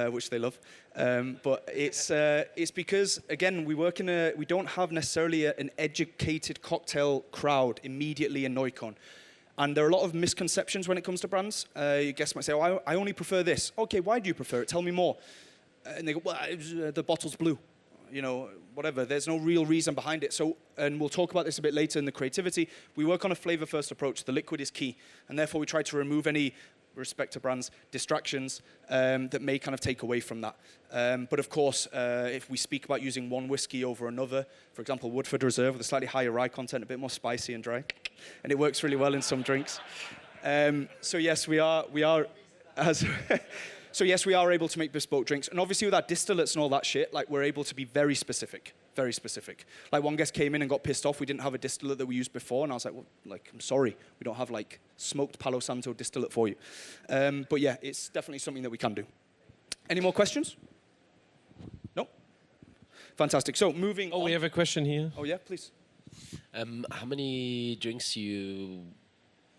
which they love. But it's because, again, we don't have necessarily an educated cocktail crowd immediately in Neukölln. And there are a lot of misconceptions when it comes to brands. Your guests might say, oh, I only prefer this. Okay, why do you prefer it? Tell me more. And they go, well, the bottle's blue. You know, whatever. There's no real reason behind it. So, and we'll talk about this a bit later in the creativity. We work on a flavor-first approach. The liquid is key. And therefore, we try to remove any, respect to brands, distractions that may kind of take away from that. But of course, if we speak about using one whiskey over another, for example, Woodford Reserve with a slightly higher rye content, a bit more spicy and dry, and it works really well in some drinks. So yes, we are So yes, we are able to make bespoke drinks. And obviously with our distillates and all that shit, like we're able to be very specific, very specific. Like one guest came in and got pissed off. We didn't have a distillate that we used before. And I was like, well, like, I'm sorry. We don't have like smoked Palo Santo distillate for you. But yeah, it's definitely something that we can do. Any more questions? No? Fantastic. So moving on. We have a question here. Oh yeah, please. How many drinks do you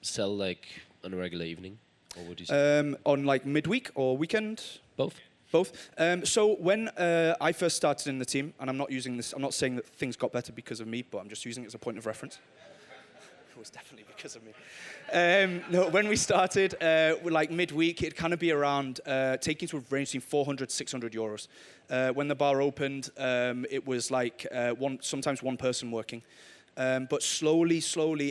sell like on a regular evening? Or would you say? On like midweek or weekend? Both. Both. So when I first started in the team, and I'm not saying that things got better because of me, but I'm just using it as a point of reference. It was definitely because of me. No, when we started, like midweek, it'd kind of be around, taking to a range between 400 to 600 euros. When the bar opened, it was like sometimes one person working. But slowly,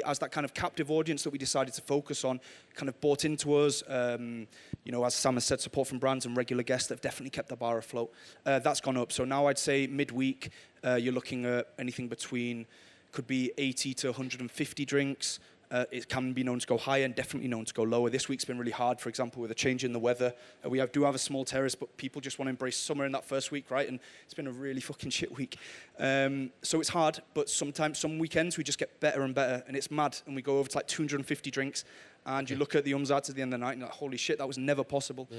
as that kind of captive audience that we decided to focus on kind of bought into us, you know, as Sam has said, support from brands and regular guests that have definitely kept the bar afloat. That's gone up. So now I'd say midweek, you're looking at anything between, could be 80 to 150 drinks. It can be known to go higher and definitely known to go lower. This week's been really hard, for example, with a change in the weather. We do have a small terrace, but people just want to embrace summer in that first week, right? And it's been a really fucking shit week. So it's hard, but sometimes, some weekends, we just get better and better, and it's mad. And we go over to like 250 drinks, and you look at the umsatz at the end of the night, and you're like, holy shit, that was never possible.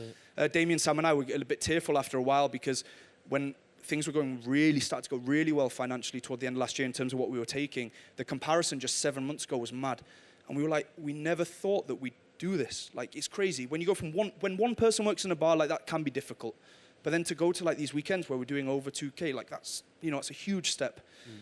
Damien, Sam, and I were getting a bit tearful after a while, because when things were started to go really well financially toward the end of last year in terms of what we were taking, the comparison just 7 months ago was mad. And we were like, we never thought that we'd do this. Like, it's crazy. When you go from when one person works in a bar, like, that can be difficult. But then to go to like these weekends where we're doing over 2K, like, that's, you know, it's a huge step.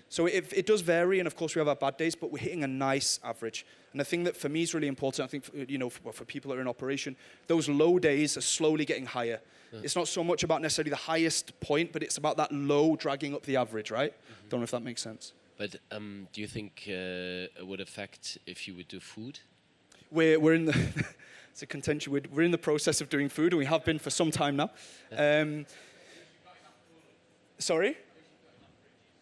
So it does vary, and of course we have our bad days, but we're hitting a nice average. And the thing that for me is really important, I think, for people that are in operation, those low days are slowly getting higher. It's not so much about necessarily the highest point, but it's about that low dragging up the average, right? Don't know if that makes sense. But do you think it would affect if you would do food? We're in the it's a contention. We're in the process of doing food, and we have been for some time now. Sorry?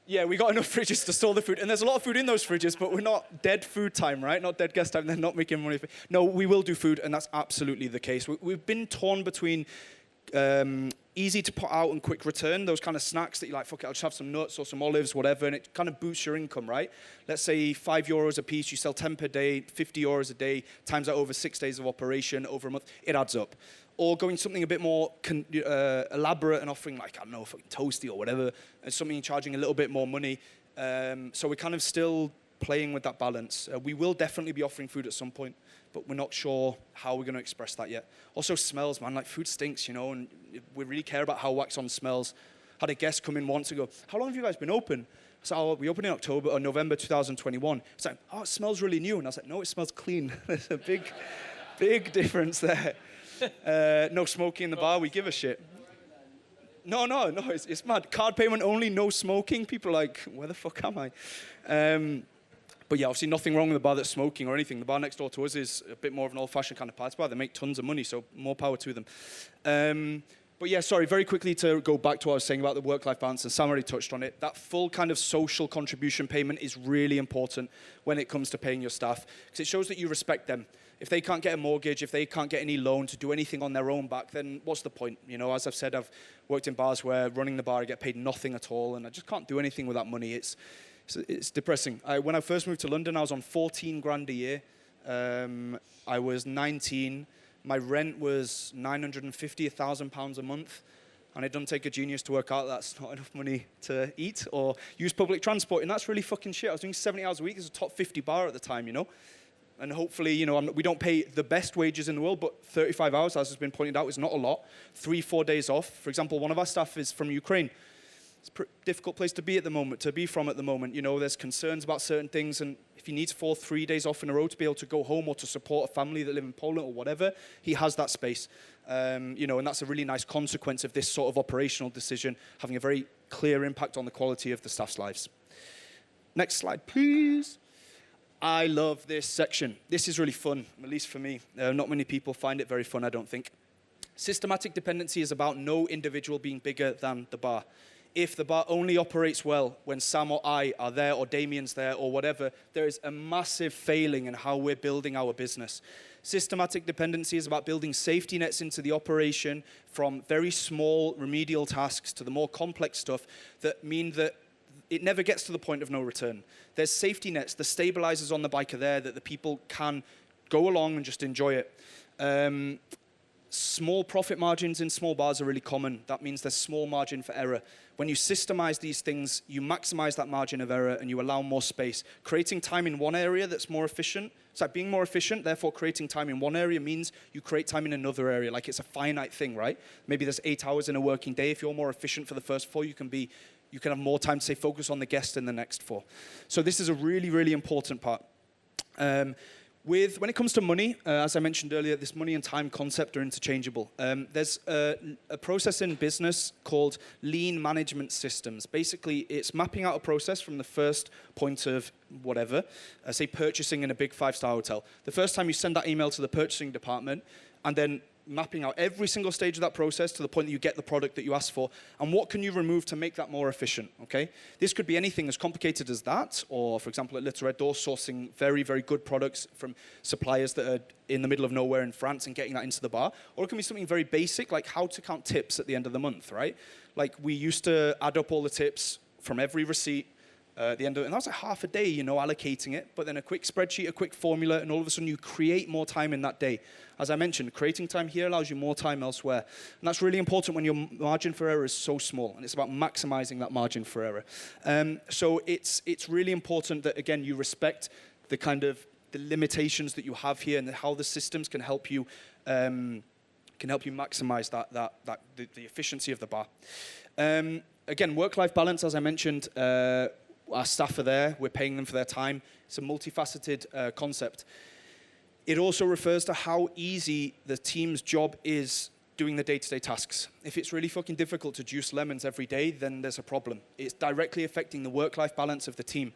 Yeah, we got enough fridges to store the food, and there's a lot of food in those fridges, but we're not dead food time, right? Not dead guest time. They're not making money. No, we will do food, and that's absolutely the case. We've been torn between easy to put out and quick return, those kind of snacks that you like, fuck it, I'll just have some nuts or some olives, whatever, and it kind of boosts your income, right? Let's say €5 a piece, you sell 10 per day, €50 a day, times that over 6 days of operation, over a month, it adds up. Or going something a bit more elaborate and offering, like, I don't know, fucking toasty or whatever, and something charging a little bit more money. So we're kind of still playing with that balance. We will definitely be offering food at some point, but we're not sure how we're going to express that yet. Also smells, man, like food stinks, you know, and we really care about how wax on smells. Had a guest come in once ago, how long have you guys been open? I said, oh, we opened in October or November 2021. It's like, oh, it smells really new. And I was like, no, it smells clean. There's a big difference there. No smoking in the bar, we give a shit. No, it's mad. Card payment only, no smoking. People are like, where the fuck am I? But yeah, obviously nothing wrong with the bar that's smoking or anything. The bar next door to us is a bit more of an old-fashioned kind of party bar. They make tons of money, so more power to them. But yeah, sorry, very quickly to go back to what I was saying about the work-life balance, and Sam already touched on it. That full kind of social contribution payment is really important when it comes to paying your staff, because it shows that you respect them. If they can't get a mortgage, if they can't get any loan to do anything on their own back, then what's the point? You know, as I've said, I've worked in bars where running the bar, I get paid nothing at all, and I just can't do anything with that money. It's depressing. When I first moved to London, I was on 14 grand a year. I was 19. My rent was 950, £1,000 a month. And it doesn't take a genius to work out that's not enough money to eat or use public transport. And that's really fucking shit. I was doing 70 hours a week. It was a top 50 bar at the time, you know. And hopefully, you know, we don't pay the best wages in the world, but 35 hours, as has been pointed out, is not a lot. 3-4 days off. For example, one of our staff is from Ukraine. It's a pretty difficult place to be from at the moment. You know, there's concerns about certain things, and if he needs 3 days off in a row to be able to go home or to support a family that live in Poland or whatever, he has that space. You know, and that's a really nice consequence of this sort of operational decision, having a very clear impact on the quality of the staff's lives. Next slide, please. I love this section. This is really fun, at least for me. Not many people find it very fun, I don't think. Systematic dependency is about no individual being bigger than the bar. If the bar only operates well when Sam or I are there or Damien's there or whatever, there is a massive failing in how we're building our business. Systematic dependency is about building safety nets into the operation, from very small remedial tasks to the more complex stuff that mean that it never gets to the point of no return. There's safety nets, the stabilizers on the bike are there that the people can go along and just enjoy it. Small profit margins in small bars are really common. That means there's small margin for error. When you systemize these things, you maximize that margin of error and you allow more space. Creating time in one area that's more efficient, it's like being more efficient, therefore creating time in one area means you create time in another area, like it's a finite thing, right? Maybe there's 8 hours in a working day. If you're more efficient for the first 4, you can have more time to, say, focus on the guest in the next 4. So this is a really, really important part. When it comes to money, as I mentioned earlier, this money and time concept are interchangeable. There's a process in business called lean management systems. Basically, it's mapping out a process from the first point of whatever, say purchasing in a big 5-star hotel. The first time you send that email to the purchasing department, and then mapping out every single stage of that process to the point that you get the product that you asked for, and what can you remove to make that more efficient, okay? This could be anything as complicated as that, or for example at Little Red Door, sourcing very, very good products from suppliers that are in the middle of nowhere in France and getting that into the bar, or it can be something very basic like how to count tips at the end of the month, right? Like we used to add up all the tips from every receipt, at the end of it, and that was like half a day, you know, allocating it, but then a quick spreadsheet, a quick formula, and all of a sudden you create more time in that day. As I mentioned, creating time here allows you more time elsewhere, and that's really important when your margin for error is so small, and it's about maximizing that margin for error. So it's really important that, again, you respect the kind of the limitations that you have here and how the systems can help you maximize the efficiency of the bar. Again, work-life balance, as I mentioned, our staff are there, we're paying them for their time. It's a multifaceted concept. It also refers to how easy the team's job is doing the day-to-day tasks. If it's really fucking difficult to juice lemons every day, then there's a problem. It's directly affecting the work-life balance of the team.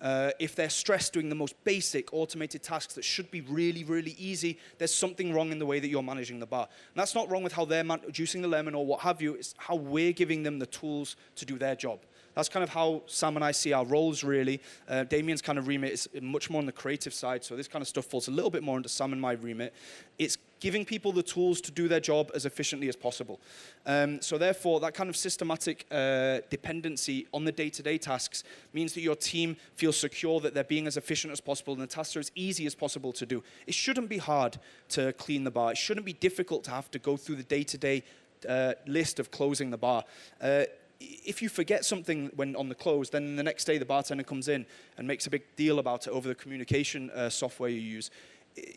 If they're stressed doing the most basic automated tasks that should be really, really easy, there's something wrong in the way that you're managing the bar. And that's not wrong with how they're juicing the lemon or what have you, it's how we're giving them the tools to do their job. That's kind of how Sam and I see our roles, really. Damien's kind of remit is much more on the creative side, so this kind of stuff falls a little bit more under Sam and my remit. It's giving people the tools to do their job as efficiently as possible. So therefore, that kind of systematic dependency on the day-to-day tasks means that your team feels secure that they're being as efficient as possible and the tasks are as easy as possible to do. It shouldn't be hard to clean the bar. It shouldn't be difficult to have to go through the day-to-day list of closing the bar. If you forget something when on the close, then the next day the bartender comes in and makes a big deal about it over the communication software you use.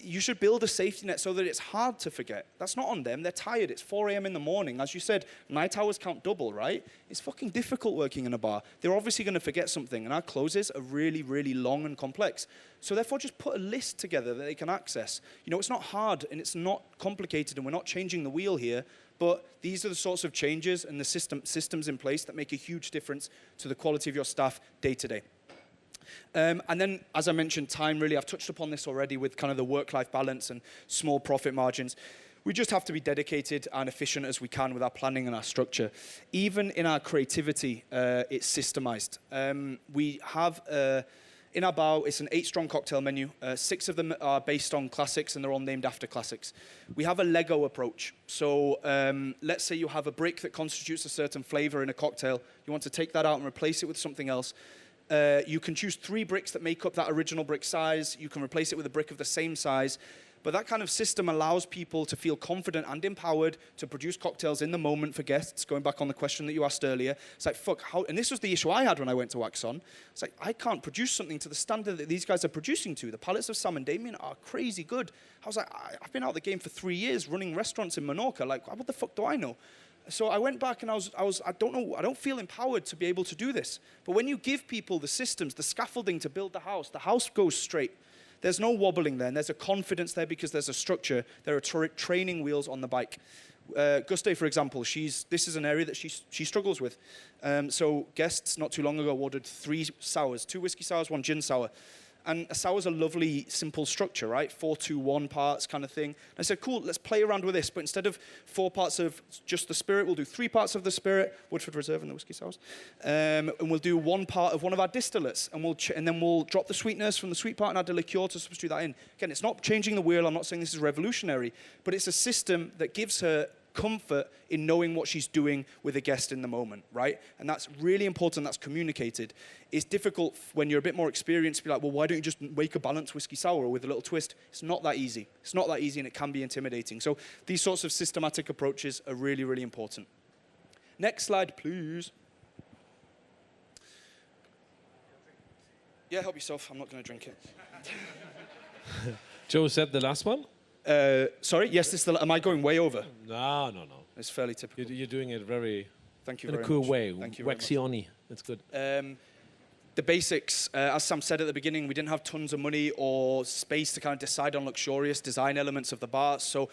You should build a safety net so that it's hard to forget. That's not on them. They're tired. It's 4 a.m. in the morning. As you said, night hours count double, right? It's fucking difficult working in a bar. They're obviously going to forget something, and our closes are really, really long and complex. So therefore, just put a list together that they can access. You know, it's not hard, and it's not complicated, and we're not changing the wheel here. But these are the sorts of changes and the systems in place that make a huge difference to the quality of your staff day to day. And then, as I mentioned, time, really, I've touched upon this already with kind of the work-life balance and small profit margins. We just have to be dedicated and efficient as we can with our planning and our structure. Even in our creativity, it's systemized. We have... in our bar, it's an 8-strong cocktail menu. 6 of them are based on classics, and they're all named after classics. We have a Lego approach. So let's say you have a brick that constitutes a certain flavor in a cocktail. You want to take that out and replace it with something else. You can choose 3 bricks that make up that original brick size. You can replace it with a brick of the same size. But that kind of system allows people to feel confident and empowered to produce cocktails in the moment for guests, going back on the question that you asked earlier. It's like, fuck, how, and this was the issue I had when I went to Waxon. It's like, I can't produce something to the standard that these guys are producing to. The palettes of Sam and Damien are crazy good. I was like, I've been out of the game for 3 years running restaurants in Menorca. Like, what the fuck do I know? So I went back and I don't know, I don't feel empowered to be able to do this. But when you give people the systems, the scaffolding to build the house goes straight. There's no wobbling there, and there's a confidence there because there's a structure. There are training wheels on the bike. Guste, for example, this is an area that she struggles with. So guests not too long ago ordered 3 sours, 2 whiskey sours, 1 gin sour. And a sour's a lovely, simple structure, right? 4-2-1 parts kind of thing. And I said, cool, let's play around with this. But instead of 4 parts of just the spirit, we'll do 3 parts of the spirit, Woodford Reserve and the whiskey sours. And we'll do 1 part of one of our distillates. And then we'll drop the sweetness from the sweet part and add a liqueur to substitute that in. Again, it's not changing the wheel. I'm not saying this is revolutionary. But it's a system that gives her comfort in knowing what she's doing with a guest in the moment, right? And that's really important. That's communicated. It's difficult when you're a bit more experienced to be like, well, why don't you just make a balanced whiskey sour with a little twist? It's not that easy. It's not that easy, and it can be intimidating. So these sorts of systematic approaches are really, really important. Next slide, please. Yeah, help yourself. I'm not going to drink it. Joe said the last one? Sorry, yes, am I going way over? No. It's fairly typical. You're doing it very Thank you in very a cool much. way. Thank you very Waxy on-y. That's good. The basics, as Sam said at the beginning, we didn't have tons of money or space to kind of decide on luxurious design elements of the bar, so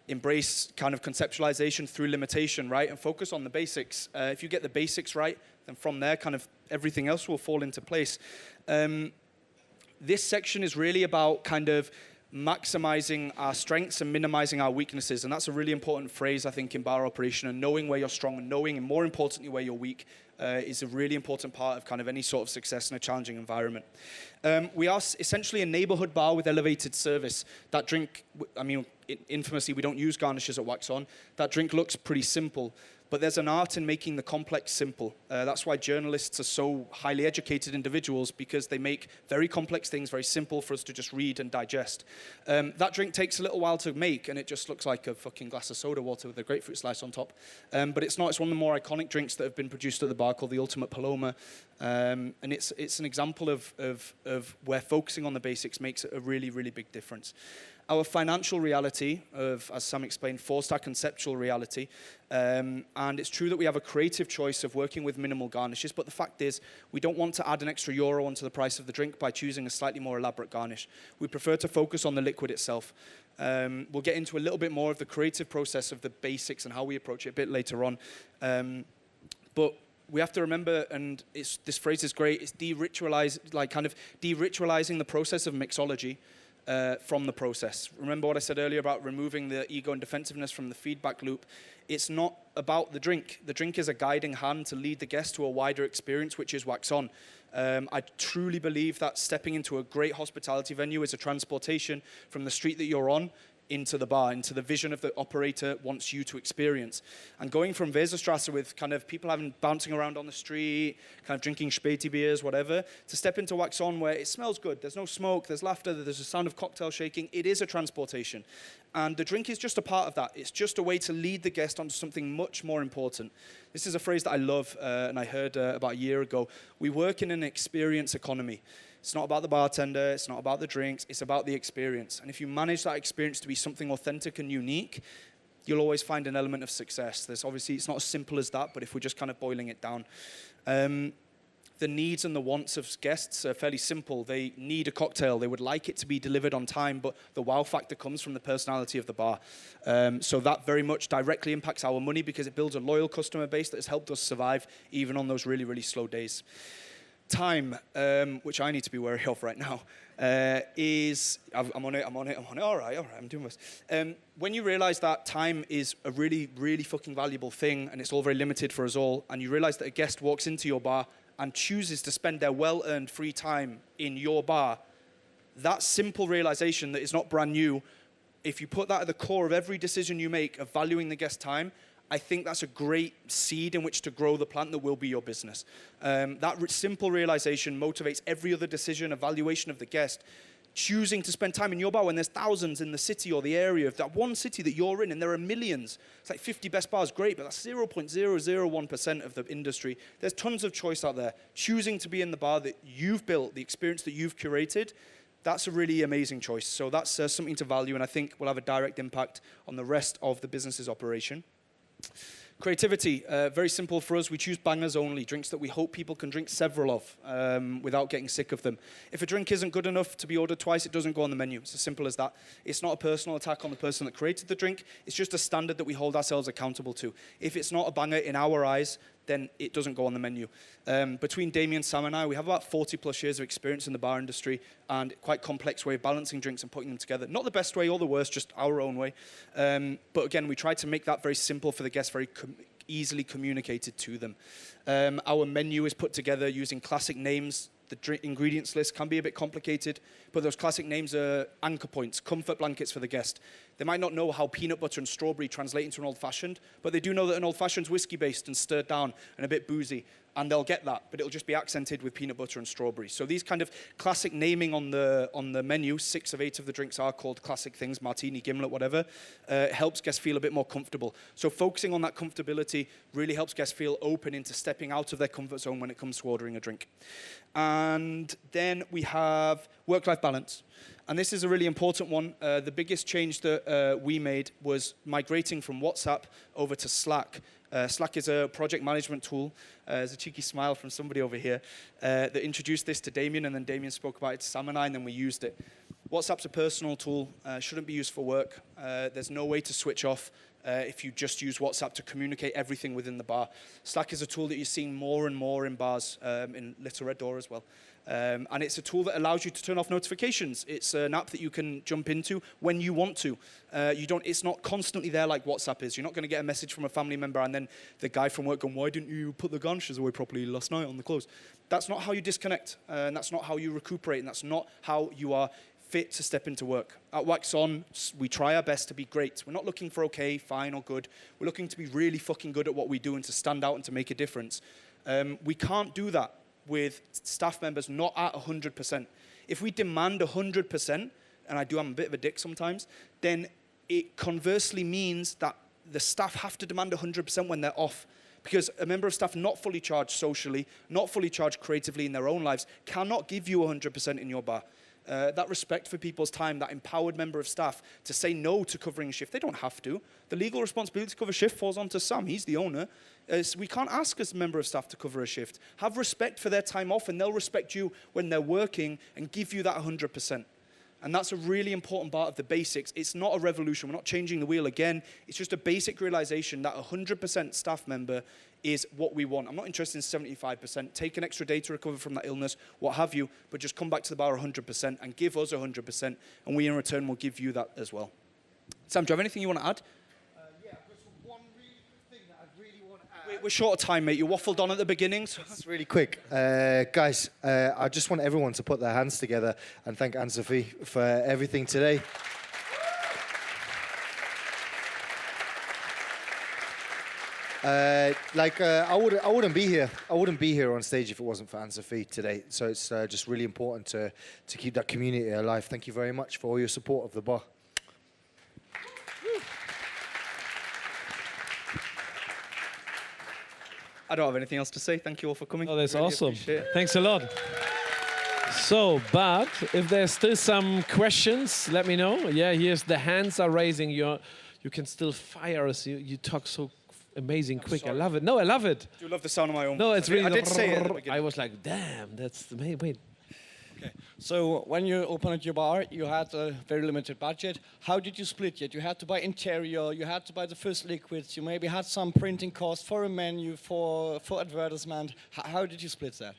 embrace kind of conceptualization through limitation, right? And focus on the basics. If you get the basics right, then from there, kind of everything else will fall into place. This section is really about kind of maximizing our strengths and minimizing our weaknesses. And that's a really important phrase, I think, in bar operation. And knowing where you're strong and knowing, and more importantly, where you're weak is a really important part of kind of any sort of success in a challenging environment. We are essentially a neighborhood bar with elevated service. That drink, I mean, infamously, we don't use garnishes at Wax On. That drink looks pretty simple. But there's an art in making the complex simple. That's why journalists are so highly educated individuals, because they make very complex things very simple for us to just read and digest. That drink takes a little while to make, and it just looks like a fucking glass of soda water with a grapefruit slice on top. But it's not. It's one of the more iconic drinks that have been produced at the bar, called the Ultimate Paloma. And it's an example of where focusing on the basics makes a really, really big difference. Our financial reality of, as Sam explained, forced our conceptual reality. And it's true that we have a creative choice of working with minimal garnishes, but the fact is we don't want to add an extra euro onto the price of the drink by choosing a slightly more elaborate garnish. We prefer to focus on the liquid itself. We'll get into a little bit more of the creative process of the basics and how we approach it a bit later on. But we have to remember, and this phrase is great, it's de-ritualizing the process of mixology. From the process. Remember what I said earlier about removing the ego and defensiveness from the feedback loop. It's not about the drink. The drink is a guiding hand to lead the guest to a wider experience, which is Wax On. I truly believe that stepping into a great hospitality venue is a transportation from the street that you're on into the bar, into the vision of the operator wants you to experience. And going from Weserstrasse with kind of people bouncing around on the street, kind of drinking Späti beers, whatever, to step into Wax On where it smells good, there's no smoke, there's laughter, there's a sound of cocktail shaking, it is a transportation. And the drink is just a part of that. It's just a way to lead the guest onto something much more important. This is a phrase that I love, and I heard about a year ago. We work in an experience economy. It's not about the bartender, it's not about the drinks, it's about the experience. And if you manage that experience to be something authentic and unique, you'll always find an element of success. There's obviously, it's not as simple as that, but if we're just kind of boiling it down. The needs and the wants of guests are fairly simple. They need a cocktail. They would like it to be delivered on time, but the wow factor comes from the personality of the bar. So that very much directly impacts our money because it builds a loyal customer base that has helped us survive even on those really, really slow days. Time, which I need to be wary of right now, is, I'm on it, all right, I'm doing this. When you realize that time is a really, really fucking valuable thing and it's all very limited for us all, and you realize that a guest walks into your bar and chooses to spend their well-earned free time in your bar, that simple realization that is not brand new, if you put that at the core of every decision you make of valuing the guest time, I think that's a great seed in which to grow the plant that will be your business. That simple realization motivates every other decision, evaluation of the guest. Choosing to spend time in your bar when there's thousands in the city or the area of that one city that you're in, and there are millions. It's like 50 best bars, great, but that's 0.001% of the industry. There's tons of choice out there. Choosing to be in the bar that you've built, the experience that you've curated, that's a really amazing choice. So that's something to value, and I think will have a direct impact on the rest of the business's operation. Creativity, very simple for us. We choose bangers only, drinks that we hope people can drink several of without getting sick of them. If a drink isn't good enough to be ordered twice, it doesn't go on the menu. It's as simple as that. It's not a personal attack on the person that created the drink. It's just a standard that we hold ourselves accountable to. If it's not a banger in our eyes, then it doesn't go on the menu. Between Damien, Sam and I, we have about 40 plus years of experience in the bar industry and quite complex way of balancing drinks and putting them together. Not the best way or the worst, just our own way. But again, we try to make that very simple for the guests, very easily communicated to them. Our menu is put together using classic names. The ingredients list can be a bit complicated, but those classic names are anchor points, comfort blankets for the guest. They might not know how peanut butter and strawberry translate into an old-fashioned, but they do know that an old-fashioned is whiskey-based and stirred down and a bit boozy, and they'll get that, but it'll just be accented with peanut butter and strawberry. So these kind of classic naming on the menu, 6 of 8 of the drinks are called classic things, martini, gimlet, whatever, helps guests feel a bit more comfortable. So focusing on that comfortability really helps guests feel open into stepping out of their comfort zone when it comes to ordering a drink. And then we have work-life balance. And this is a really important one. The biggest change that we made was migrating from WhatsApp over to Slack. Slack is a project management tool. There's a cheeky smile from somebody over here that introduced this to Damien, and then Damien spoke about it to Sam and I, and then we used it. WhatsApp's a personal tool, shouldn't be used for work. There's no way to switch off if you just use WhatsApp to communicate everything within the bar. Slack is a tool that you're seeing more and more in bars, in Little Red Door as well. And it's a tool that allows you to turn off notifications. It's an app that you can jump into when you want to. It's not constantly there like WhatsApp is. You're not going to get a message from a family member and then the guy from work going, why didn't you put the garnishes away properly last night on the clothes? That's not how you disconnect, and that's not how you recuperate, and that's not how you are fit to step into work. At Wax On, we try our best to be great. We're not looking for okay, fine, or good. We're looking to be really fucking good at what we do and to stand out and to make a difference. We can't do that with staff members not at 100%. If we demand 100%, and I do, I'm a bit of a dick sometimes, then it conversely means that the staff have to demand 100% when they're off. Because a member of staff not fully charged socially, not fully charged creatively in their own lives, cannot give you 100% in your bar. That respect for people's time, that empowered member of staff to say no to covering a shift. They don't have to. The legal responsibility to cover shift falls onto Sam. He's the owner. So we can't ask as a member of staff to cover a shift. Have respect for their time off, and they'll respect you when they're working and give you that 100%. And that's a really important part of the basics. It's not a revolution. We're not changing the wheel again. It's just a basic realization that 100% staff member is what we want. I'm not interested in 75%. Take an extra day to recover from that illness, what have you, but just come back to the bar 100% and give us 100%, and we in return will give you that as well. Sam, do you have anything you want to add? Yeah, just one really quick thing that I really want to add. We're short of time, mate. You waffled on at the beginning. So. It's really quick. Guys, I just want everyone to put their hands together and thank Anne-Sophie for everything today. I wouldn't be here. I wouldn't be here on stage if it wasn't for Anne-Sophie today. So it's just really important to keep that community alive. Thank you very much for all your support of the bar. I don't have anything else to say. Thank you all for coming. Oh, that's Really awesome. appreciate it. Thanks a lot. So, but if there's still some questions, let me know. Yeah, here's the hands are raising. You can still fire us. You talk so amazing quick. sorry. I love it. No, I love it. I do love the sound of my own. No, it's I really. did say it at the I beginning. was like, damn, that's wait. Okay. So when you opened your bar, you had a very limited budget. How did you split it? You had to buy interior, you had to buy the first liquids, you maybe had some printing cost for a menu, for advertisement. How did you split that?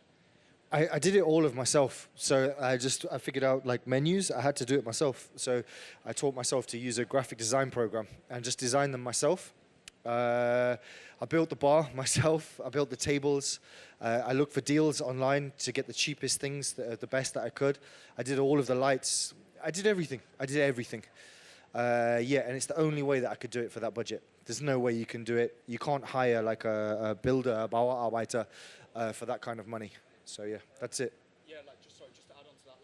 I did it all of myself. So I figured out like menus. I had to do it myself. So I taught myself to use a graphic design program and just design them myself. I built the bar myself. I built the tables. I looked for deals online to get the cheapest things, the best that I could. I did all of the lights. I did everything. Yeah, and it's the only way that I could do it for that budget. There's no way you can do it. You can't hire like a builder, a Bauarbeiter, for that kind of money. So yeah, that's it. Yeah, just to add on to that,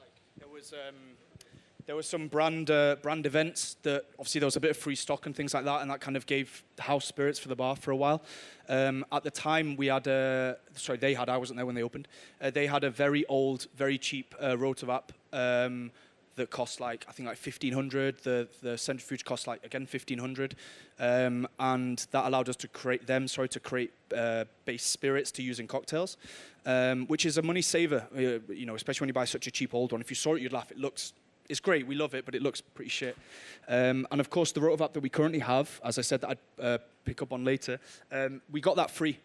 there was some brand events that obviously there was a bit of free stock and things like that, and that kind of gave house spirits for the bar for a while. At the time, I wasn't there when they opened. They had a very old, very cheap rotor app that cost I think $1,500. The centrifuge cost again $1,500, and that allowed us to create base spirits to use in cocktails, which is a money saver. Especially when you buy such a cheap old one. If you saw it, you'd laugh. It's great, we love it, but it looks pretty shit. And of course, the rotor app that we currently have, as I said, that I'd pick up on later, we got that free.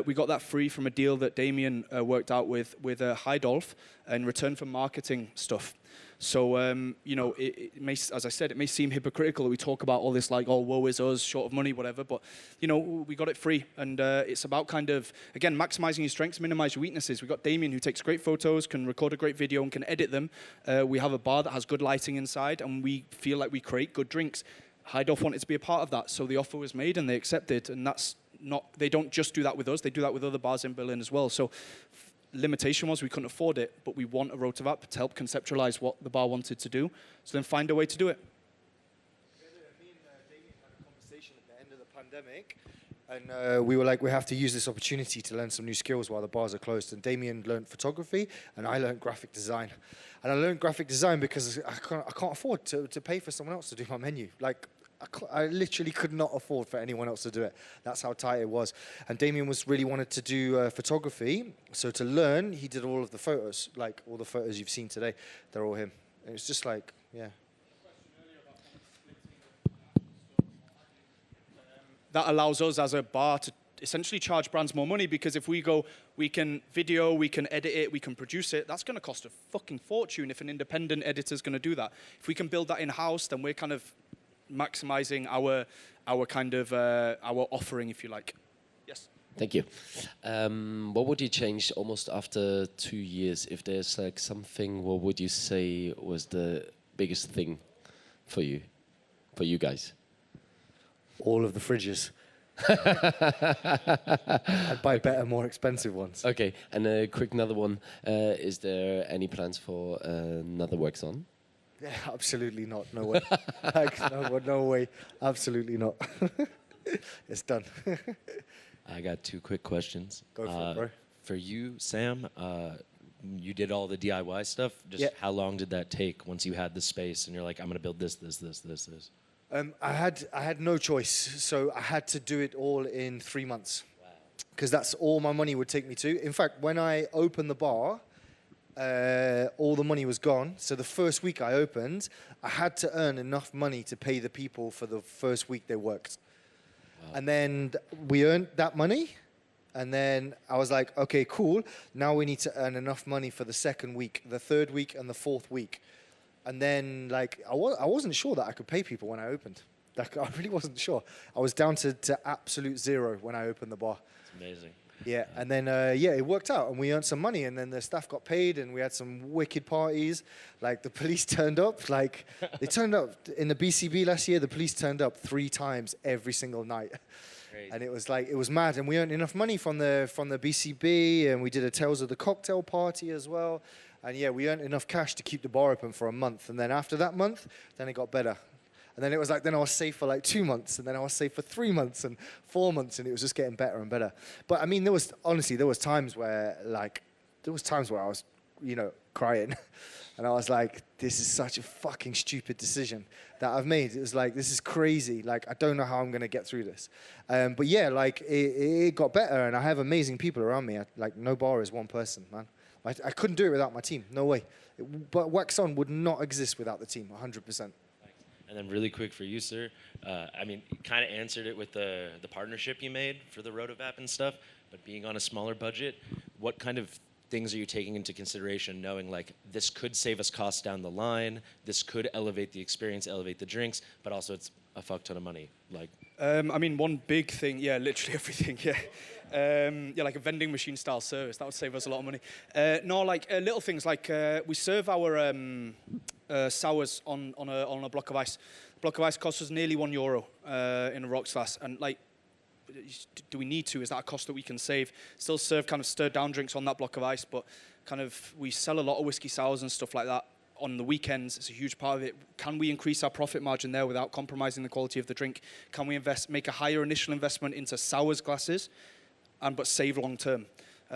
We got that free from a deal that Damien worked out with Heidolf in return for marketing stuff. So, it may, as I said, it may seem hypocritical that we talk about all this woe is us, short of money, whatever, but, we got it free. And it's about kind of, again, maximizing your strengths, minimize your weaknesses. We got Damien, who takes great photos, can record a great video, and can edit them. We have a bar that has good lighting inside, and we feel like we create good drinks. Heidolf wanted to be a part of that, so the offer was made, and they accepted, and they don't just do that with us, they do that with other bars in Berlin as well. So limitation was we couldn't afford it, but we want a rotor app to help conceptualize what the bar wanted to do, so then find a way to do it. Me and Damien had a conversation at the end of the pandemic, and we were like, we have to use this opportunity to learn some new skills while the bars are closed. And Damien learned photography, and I learned graphic design. And I learned graphic design because I can't afford to pay for someone else to do my menu. I literally could not afford for anyone else to do it. That's how tight it was. And Damien really wanted to do photography. So to learn, he did all of the photos. Like all the photos you've seen today, they're all him. And it's just yeah. That allows us as a bar essentially charge brands more money, because if we go, we can video, we can edit it, we can produce it, that's going to cost a fucking fortune if an independent editor is going to do that. If we can build that in-house, then we're kind of maximizing our kind of our offering, if you like. Yes. Thank you. What would you change almost after 2 years? If there's like something, what would you say was the biggest thing for you guys? All of the fridges. I'd buy better, more expensive ones. Okay, and a quick another one. Is there any plans for another works on? Yeah, absolutely not. No way. No way. Absolutely not. It's done. I got 2 quick questions. Go for it, bro. For you, Sam, you did all the DIY stuff. Just Yeah. how long did that take once you had the space and you're like, I'm going to build this? I had no choice, so I had to do it all in 3 months, because that's all my money would take me to. In fact, when I opened the bar, all the money was gone. So the first week I opened, I had to earn enough money to pay the people for the first week they worked. Wow. And then we earned that money, and then I was like, okay, cool. Now we need to earn enough money for the second week, the third week, and the fourth week. And then, like, I wasn't sure that I could pay people when I opened. Like, I really wasn't sure. I was down to absolute zero when I opened the bar. It's amazing. Yeah, and then, it worked out, and we earned some money, and then the staff got paid, and we had some wicked parties. Like, the police turned up. Like, they turned up in the BCB last year. The police turned up 3 times every single night. Crazy. And it was like, it was mad. And we earned enough money from the BCB, and we did a Tales of the Cocktail party as well. And yeah, we earned enough cash to keep the bar open for a month. And then after that month, then it got better. And then it was like, then I was safe for like 2 months, and then I was safe for 3 months and 4 months, and it was just getting better and better. But I mean, there was times where I was, crying. And I was like, this is such a fucking stupid decision that I've made. It was like, this is crazy. Like, I don't know how I'm going to get through this. But yeah, like, it got better, and I have amazing people around me. Like, no bar is one person, man. I couldn't do it without my team. No way. But Wax On would not exist without the team, 100%. And then really quick for you, sir. I mean, you kind of answered it with the partnership you made for the Rotovap and stuff, but being on a smaller budget, what kind of things are you taking into consideration, knowing like this could save us costs down the line, this could elevate the experience, elevate the drinks, but also it's a fuck ton of money? Like, I mean, one big thing, yeah, literally everything, yeah. Like a vending machine style service, that would save us a lot of money. No, like little things like we serve our sours on a block of ice. A block of ice costs us nearly €1 in a rocks glass, and like, do we need to? Is that a cost that we can save? Still serve kind of stirred down drinks on that block of ice, but kind of we sell a lot of whiskey sours and stuff like that on the weekends. It's a huge part of it. Can we increase our profit margin there without compromising the quality of the drink? Can we make a higher initial investment into sours glasses, but save long term?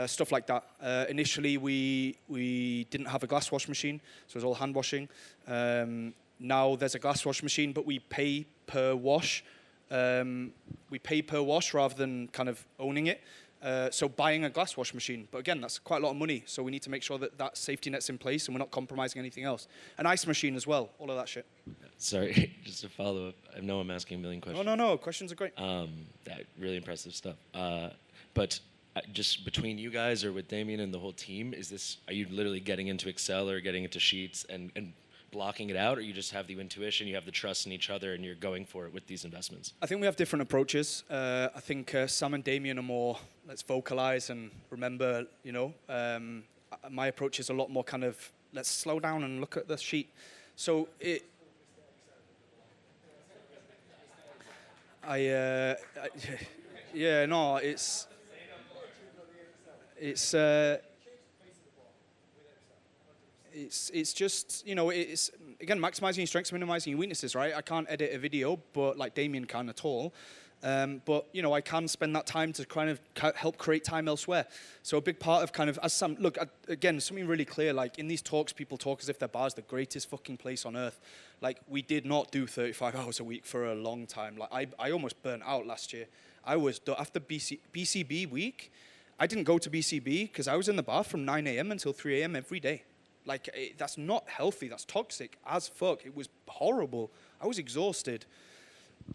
Stuff like that. Initially, we didn't have a glass wash machine, so it was all hand washing. Now there's a glass wash machine, but we pay per wash. We pay per wash rather than kind of owning it. So buying a glass wash machine, but again, that's quite a lot of money. So we need to make sure that that safety net's in place and we're not compromising anything else. An ice machine as well, all of that shit. sorry, just to follow up. I know I'm asking a million questions. No, questions are great. That really impressive stuff. But just between you guys or with Damien and the whole team, are you literally getting into Excel or getting into Sheets and blocking it out, or you just have the intuition, you have the trust in each other, and you're going for it with these investments? I think we have different approaches. I think Sam and Damien are more, let's vocalize and remember, my approach is a lot more kind of, let's slow down and look at the sheet. So it's just, it's, again, maximizing your strengths, minimizing your weaknesses, right? I can't edit a video, but like Damien can at all. But, I can spend that time to kind of help create time elsewhere. So a big part of kind of, as Sam, look, again, something really clear, like in these talks, people talk as if their bar is the greatest fucking place on earth. Like, we did not do 35 hours a week for a long time. Like, I almost burnt out last year. I was, after BCB week, I didn't go to BCB because I was in the bar from 9 a.m. until 3 a.m. every day. Like, that's not healthy. That's toxic as fuck. It was horrible. I was exhausted.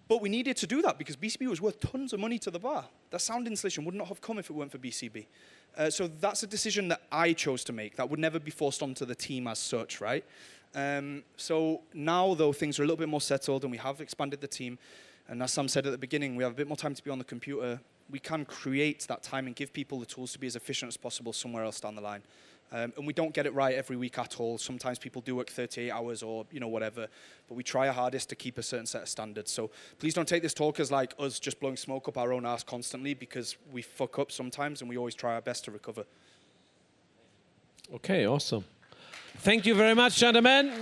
But we needed to do that because BCB was worth tons of money to the bar. That sound installation would not have come if it weren't for BCB. So that's a decision that I chose to make. That would never be forced onto the team as such, right? So now, though, things are a little bit more settled and we have expanded the team. And as Sam said at the beginning, we have a bit more time to be on the computer. We can create that time and give people the tools to be as efficient as possible somewhere else down the line. And we don't get it right every week at all. Sometimes people do work 38 hours or whatever, but we try our hardest to keep a certain set of standards. So please don't take this talk as like us just blowing smoke up our own arse constantly, because we fuck up sometimes and we always try our best to recover. Okay, awesome. Thank you very much, gentlemen.